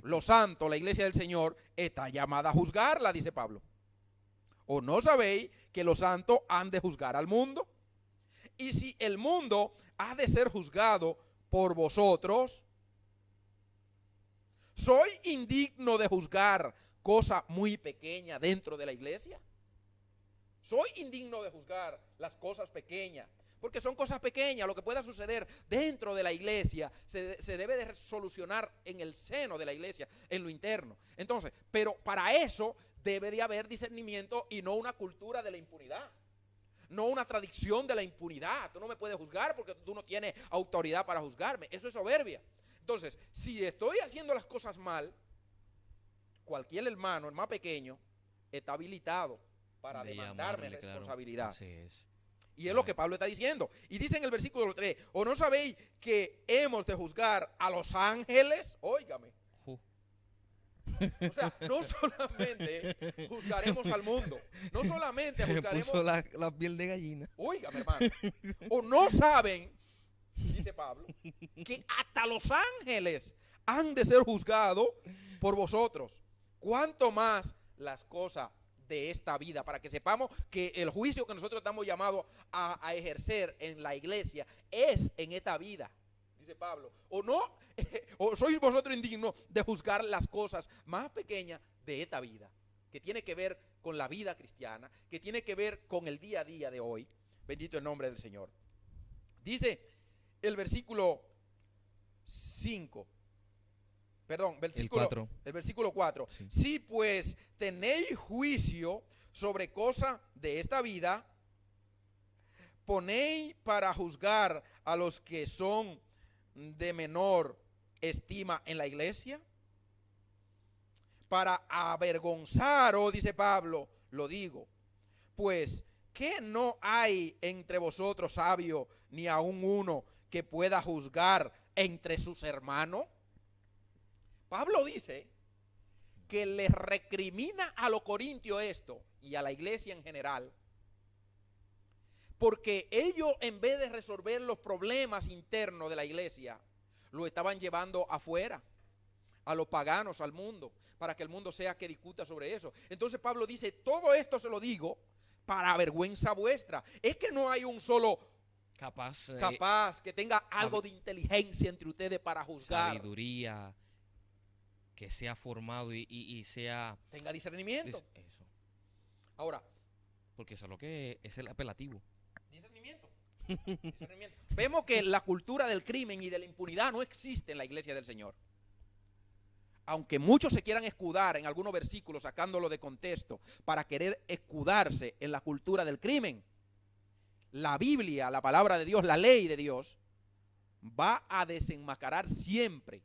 Los santos, la iglesia del Señor, está llamada a juzgarla, dice Pablo. ¿O no sabéis que los santos han de juzgar al mundo? Y si el mundo ha de ser juzgado por vosotros, ¿soy indigno de juzgar cosa muy pequeña dentro de la iglesia? Soy indigno de juzgar las cosas pequeñas, porque son cosas pequeñas. Lo que pueda suceder dentro de la iglesia se debe de solucionar en el seno de la iglesia, en lo interno. Entonces, pero para eso debe de haber discernimiento y no una cultura de la impunidad, no una tradición de la impunidad. Tú no me puedes juzgar porque tú no tienes autoridad para juzgarme. Eso es soberbia. Entonces, si estoy haciendo las cosas mal, cualquier hermano, el más pequeño, está habilitado para demandarme responsabilidad. Así es. Y es lo que Pablo está diciendo. Y dice en el versículo 3: ¿o no sabéis que hemos de juzgar a los ángeles? Óigame. O sea, no solamente juzgaremos al mundo, no solamente juzgaremos. Se puso la piel de gallina. Óigame, hermano. ¿O no saben, dice Pablo, que hasta los ángeles han de ser juzgados por vosotros? ¿Cuánto más las cosas de esta vida? Para que sepamos que el juicio que nosotros estamos llamados a ejercer en la iglesia es en esta vida, dice Pablo. ¿O no? ¿O sois vosotros indignos de juzgar las cosas más pequeñas de esta vida, que tiene que ver con la vida cristiana, que tiene que ver con el día a día de hoy? Bendito el nombre del Señor. Dice el versículo 5. Perdón, el versículo 4. Sí. Si pues tenéis juicio sobre cosas de esta vida, ponéis para juzgar a los que son de menor estima en la iglesia. Para avergonzaros, dice Pablo, lo digo, pues que no hay entre vosotros sabio, ni aun uno que pueda juzgar entre sus hermanos. Pablo dice que le recrimina a los corintios esto y a la iglesia en general, porque ellos, en vez de resolver los problemas internos de la iglesia, lo estaban llevando afuera, a los paganos, al mundo, para que el mundo sea que discuta sobre eso. Entonces Pablo dice: todo esto se lo digo para vergüenza vuestra. Es que no hay un solo capaz que tenga algo de inteligencia entre ustedes para juzgar, sabiduría, que sea formado y sea, tenga discernimiento. Eso. Ahora, porque eso es lo que es el apelativo. Discernimiento. Vemos que la cultura del crimen y de la impunidad no existe en la iglesia del Señor. Aunque muchos se quieran escudar en algunos versículos sacándolo de contexto para querer escudarse en la cultura del crimen, la Biblia, la palabra de Dios, la ley de Dios, va a desenmascarar siempre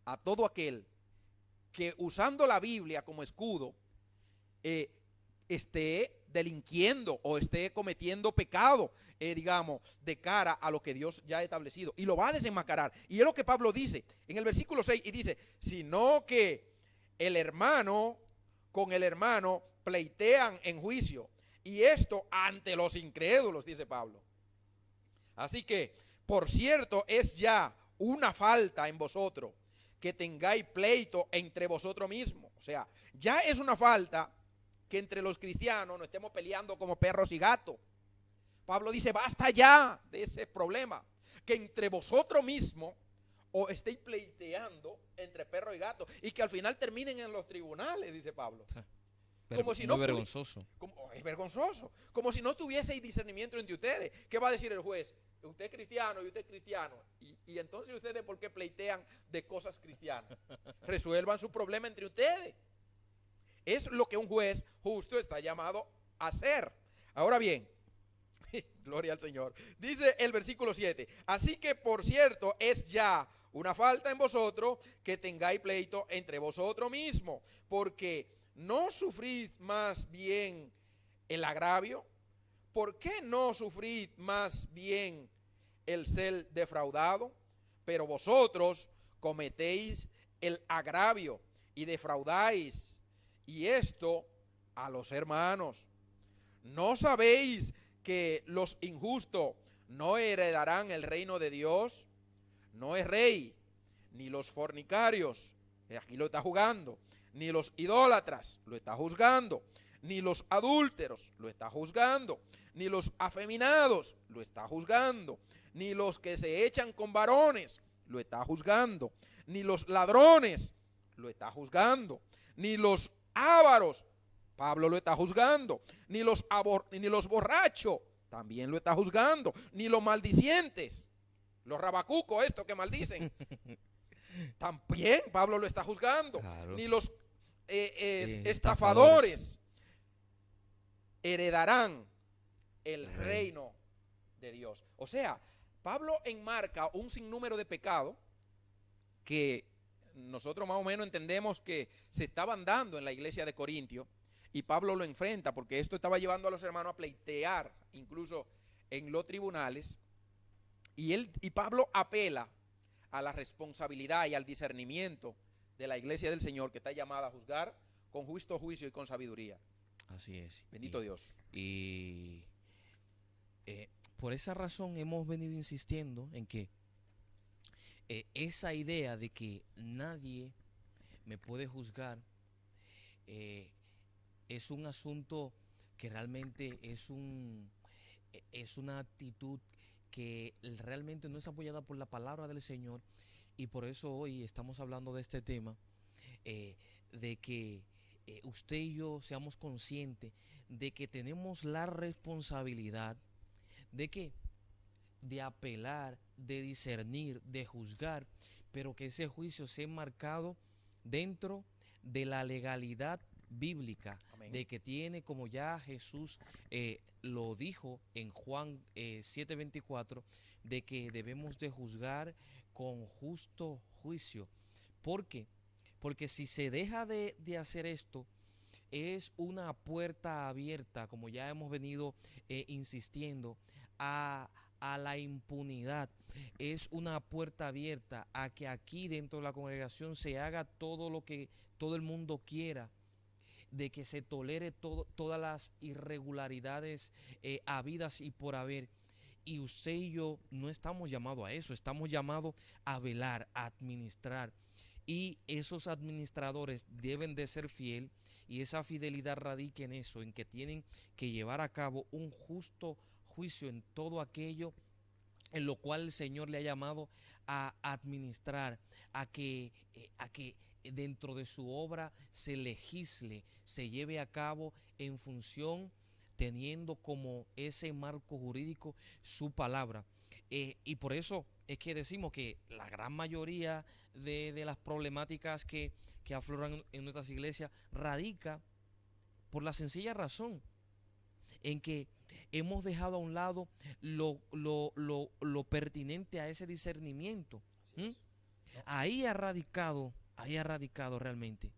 a todo aquel que, usando la Biblia como escudo, esté delinquiendo o esté cometiendo pecado, digamos, de cara a lo que Dios ya ha establecido, y lo va a desenmascarar. Y es lo que Pablo dice en el versículo 6, y dice: sino que el hermano con el hermano pleitean en juicio, y esto ante los incrédulos, dice Pablo. Así que, por cierto, es ya una falta en vosotros que tengáis pleito entre vosotros mismos. O sea, ya es una falta que entre los cristianos no estemos peleando como perros y gatos. Pablo dice: basta ya de ese problema. que entre vosotros mismos o estéis pleiteando entre perro y gato y que al final terminen en los tribunales, dice Pablo. Como si muy vergonzoso. Es vergonzoso. Como si no tuvieseis discernimiento entre ustedes. ¿Qué va a decir el juez? Usted es cristiano y usted es cristiano. Y entonces ustedes, ¿por qué pleitean de cosas cristianas? Resuelvan su problema entre ustedes. Es lo que un juez justo está llamado a hacer. Ahora bien, gloria al Señor. Dice el versículo 7. Así que, por cierto, es ya una falta en vosotros que tengáis pleito entre vosotros mismos, porque no sufrís más bien el agravio. ¿Por qué no sufrís más bien el ser defraudado? Pero vosotros cometéis el agravio y defraudáis, y esto a los hermanos. ¿No sabéis que los injustos no heredarán el reino de Dios? No es rey, ni los fornicarios, aquí lo está juzgando, ni los idólatras, lo está juzgando, ni los adúlteros, lo está juzgando, ni los afeminados, lo está juzgando, ni los que se echan con varones, lo está juzgando, ni los ladrones, lo está juzgando, ni los ávaros, Pablo lo está juzgando, ni los borrachos, también lo está juzgando, ni los maldicientes, los rabacucos, estos que maldicen, también Pablo lo está juzgando, claro. Ni los estafadores heredarán el reino de Dios. O sea, Pablo enmarca un sinnúmero de pecados que nosotros más o menos entendemos que se estaban dando en la iglesia de Corintio, y Pablo lo enfrenta porque esto estaba llevando a los hermanos a pleitear incluso en los tribunales, y Pablo apela a la responsabilidad y al discernimiento de la iglesia del Señor, que está llamada a juzgar con justo juicio y con sabiduría. Así es. Bendito Dios. Y por esa razón hemos venido insistiendo en que esa idea de que nadie me puede juzgar es un asunto que realmente es una actitud que realmente no es apoyada por la palabra del Señor, y por eso hoy estamos hablando de este tema, de que usted y yo seamos conscientes de que tenemos la responsabilidad de apelar, de discernir, de juzgar, pero que ese juicio sea marcado dentro de la legalidad bíblica. Amén. De que tiene, como ya Jesús lo dijo en Juan 7:24, de que debemos de juzgar con justo juicio. ¿Por qué? Porque si se deja de hacer esto, es una puerta abierta, como ya hemos venido insistiendo, a la impunidad. Es una puerta abierta a que aquí dentro de la congregación se haga todo lo que todo el mundo quiera, de que se tolere todas las irregularidades habidas y por haber. Y usted y yo no estamos llamados a eso, estamos llamados a velar, a administrar. Y esos administradores deben de ser fieles, y esa fidelidad radica en eso, en que tienen que llevar a cabo un justo juicio en todo aquello en lo cual el Señor le ha llamado a administrar, a que dentro de su obra se legisle, se lleve a cabo en función, teniendo como ese marco jurídico su palabra. Y por eso es que decimos que la gran mayoría de las problemáticas que afloran en nuestras iglesias radica por la sencilla razón en que hemos dejado a un lado lo pertinente a ese discernimiento. ¿Mm? Ahí ha radicado realmente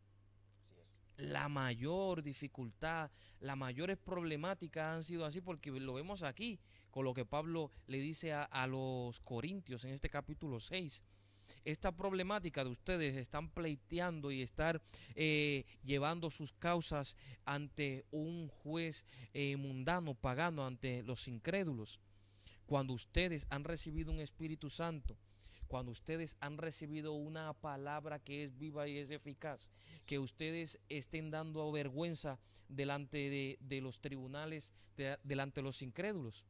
la mayor dificultad, las mayores problemáticas han sido así, porque lo vemos aquí con lo que Pablo le dice a los Corintios en este capítulo 6. Esta problemática de ustedes están pleiteando y estar llevando sus causas ante un juez mundano, pagano, ante los incrédulos, cuando ustedes han recibido un Espíritu Santo, cuando ustedes han recibido una palabra que es viva y es eficaz, que ustedes estén dando vergüenza delante de los tribunales, delante de los incrédulos.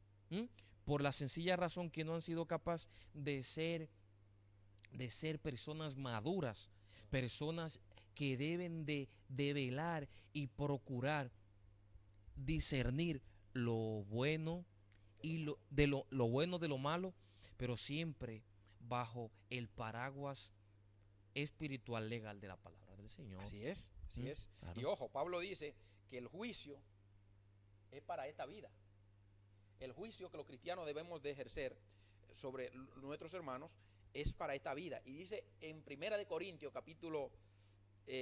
por la sencilla razón que no han sido capaces de ser personas maduras, personas que deben de velar y procurar discernir lo bueno y lo bueno de lo malo, pero siempre bajo el paraguas espiritual legal de la palabra del Señor. Así es, así es. Claro. Y ojo, Pablo dice que el juicio es para esta vida. El juicio que los cristianos debemos de ejercer sobre nuestros hermanos es para esta vida. Y dice en 1 Corintios capítulo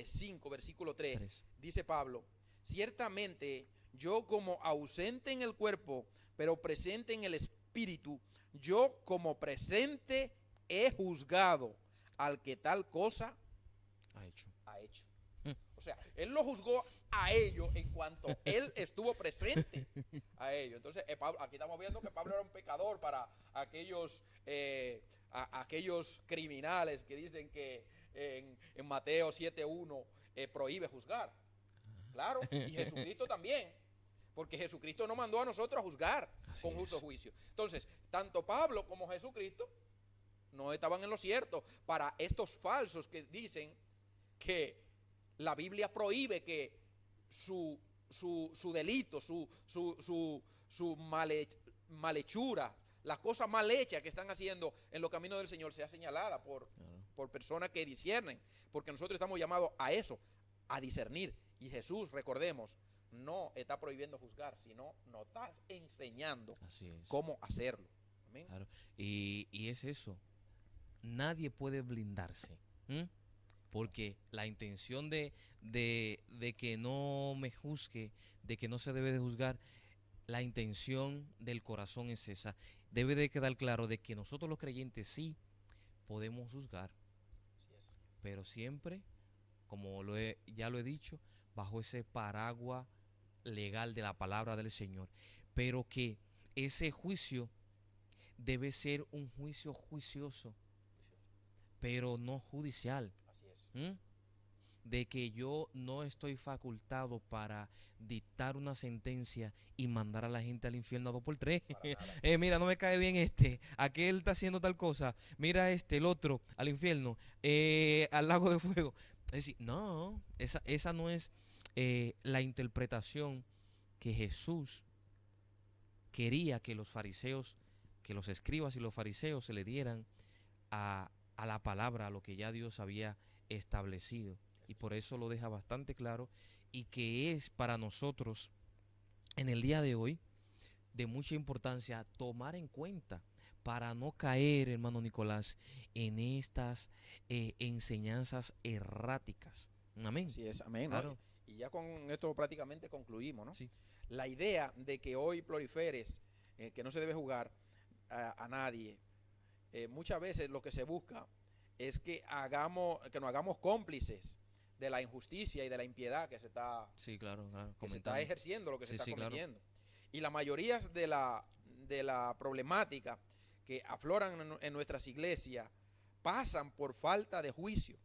5, versículo 3, dice Pablo: ciertamente yo, como ausente en el cuerpo, pero presente en el espíritu, yo como presente he juzgado al que tal cosa ha hecho. O sea, él lo juzgó a ellos en cuanto él estuvo presente a ellos. Entonces, aquí estamos viendo que Pablo era un pecador para aquellos criminales que dicen que en Mateo 7:1 prohíbe juzgar. Claro, y Jesucristo también, porque Jesucristo nos mandó a nosotros a juzgar con justo juicio. Entonces, tanto Pablo como Jesucristo no estaban en lo cierto para estos falsos que dicen que la Biblia prohíbe que su delito, su malhechura, las cosas mal hechas que están haciendo en los caminos del Señor sea señalada por personas que disciernen, porque nosotros estamos llamados a eso, a discernir. Y Jesús, recordemos, no está prohibiendo juzgar, sino nos está enseñando cómo hacerlo. Amén. Claro. Y es eso, nadie puede blindarse, porque la intención de que no me juzgue, de que no se debe de juzgar, la intención del corazón es esa. Debe de quedar claro de que nosotros los creyentes sí podemos juzgar, pero siempre, como ya lo he dicho, bajo ese paraguas legal de la palabra del Señor, pero que ese juicio debe ser un juicio juicioso, pero no judicial. Así es. De que yo no estoy facultado para dictar una sentencia y mandar a la gente al infierno a 2x3. Mira, no me cae bien aquel está haciendo tal cosa, mira el otro al infierno, al lago de fuego. Es decir, no, esa no es la interpretación que Jesús quería que los fariseos, que los escribas y los fariseos se le dieran a la palabra, a lo que ya Dios había establecido. Y por eso lo deja bastante claro, y que es para nosotros en el día de hoy de mucha importancia tomar en cuenta para no caer, hermano Nicolás, en estas enseñanzas erráticas. Amén. Así es, amén. Claro. ¿No? Y ya con esto prácticamente concluimos, ¿no? Sí. La idea de que hoy proliferes, que no se debe jugar a nadie, muchas veces lo que se busca es que nos hagamos cómplices de la injusticia y de la impiedad que se está, que se está ejerciendo, lo que se está cometiendo. Claro. Y la mayoría de la problemática que afloran en nuestras iglesias pasan por falta de juicio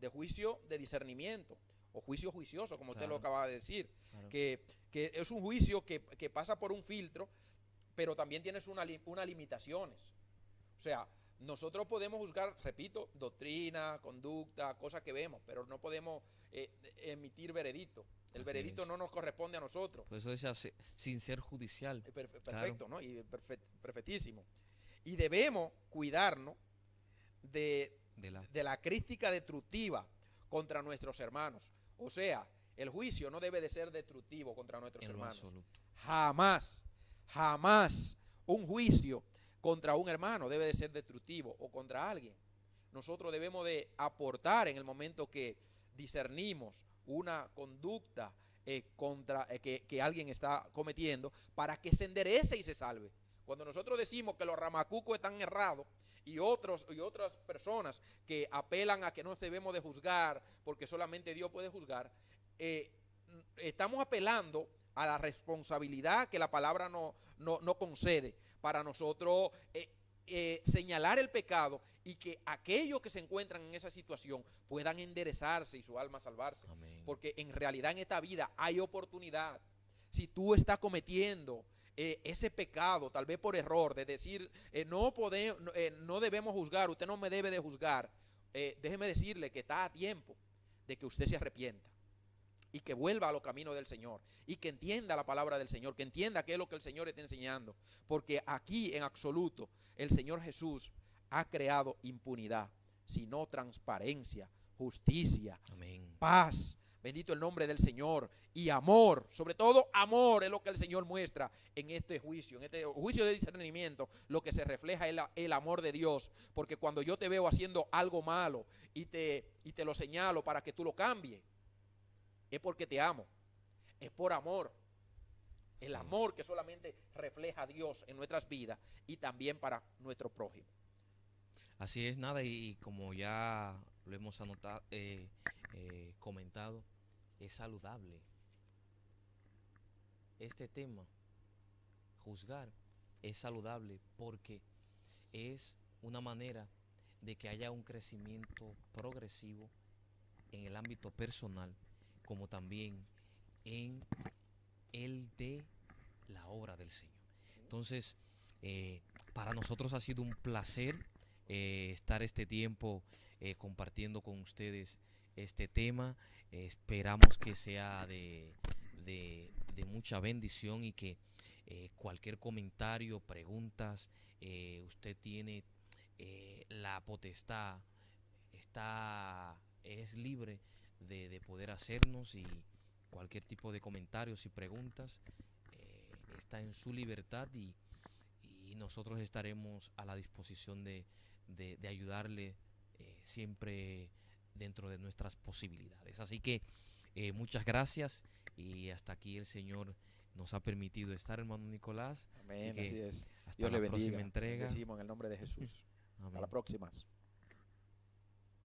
de discernimiento o juicio juicioso, como usted lo acaba de decir, que es un juicio que pasa por un filtro, pero también tiene unas limitaciones. O sea, nosotros podemos juzgar, repito, doctrina, conducta, cosas que vemos, pero no podemos emitir veredicto. El veredicto no nos corresponde a nosotros. Pues eso es sin ser judicial. Perfecto, ¿no? Y perfectísimo. Y debemos cuidarnos de la crítica destructiva contra nuestros hermanos. O sea, el juicio no debe de ser destructivo contra nuestros hermanos. Jamás, jamás un juicio contra un hermano debe de ser destructivo o contra alguien. Nosotros debemos de aportar en el momento que discernimos una conducta que alguien está cometiendo para que se enderece y se salve. Cuando nosotros decimos que los ramacucos están errados y otras personas que apelan a que no debemos de juzgar porque solamente Dios puede juzgar, estamos apelando a la responsabilidad que la palabra no concede para nosotros señalar el pecado y que aquellos que se encuentran en esa situación puedan enderezarse y su alma salvarse. Amén. Porque en realidad en esta vida hay oportunidad. Si tú estás cometiendo ese pecado, tal vez por error, de decir, no debemos juzgar, usted no me debe de juzgar, déjeme decirle que está a tiempo de que usted se arrepienta y que vuelva a los caminos del Señor y que entienda la palabra del Señor, que entienda qué es lo que el Señor está enseñando, porque aquí en absoluto el Señor Jesús ha creado impunidad, sino transparencia, justicia, Amén. paz. Bendito el nombre del Señor. Y amor, sobre todo amor es lo que el Señor muestra en este juicio de discernimiento. Lo que se refleja es el amor de Dios. Porque cuando yo te veo haciendo algo malo y te lo señalo para que tú lo cambies, es porque te amo, es por amor. El amor que solamente refleja a Dios en nuestras vidas y también para nuestro prójimo. Así es, nada, y como ya lo hemos comentado, es saludable este tema. Juzgar es saludable porque es una manera de que haya un crecimiento progresivo en el ámbito personal, como también en el de la obra del Señor. Entonces, para nosotros ha sido un placer estar este tiempo compartiendo con ustedes este tema. Esperamos que sea de mucha bendición y que cualquier comentario, preguntas, usted tiene la potestad, es libre de poder hacernos, y cualquier tipo de comentarios y preguntas está en su libertad, y nosotros estaremos a la disposición de ayudarle siempre dentro de nuestras posibilidades. Así que muchas gracias, y hasta aquí el Señor nos ha permitido estar, hermano Nicolás. Amén, así es. Hasta Dios le la próxima bendiga. entrega. Decimos en el nombre de Jesús. Hasta la próxima.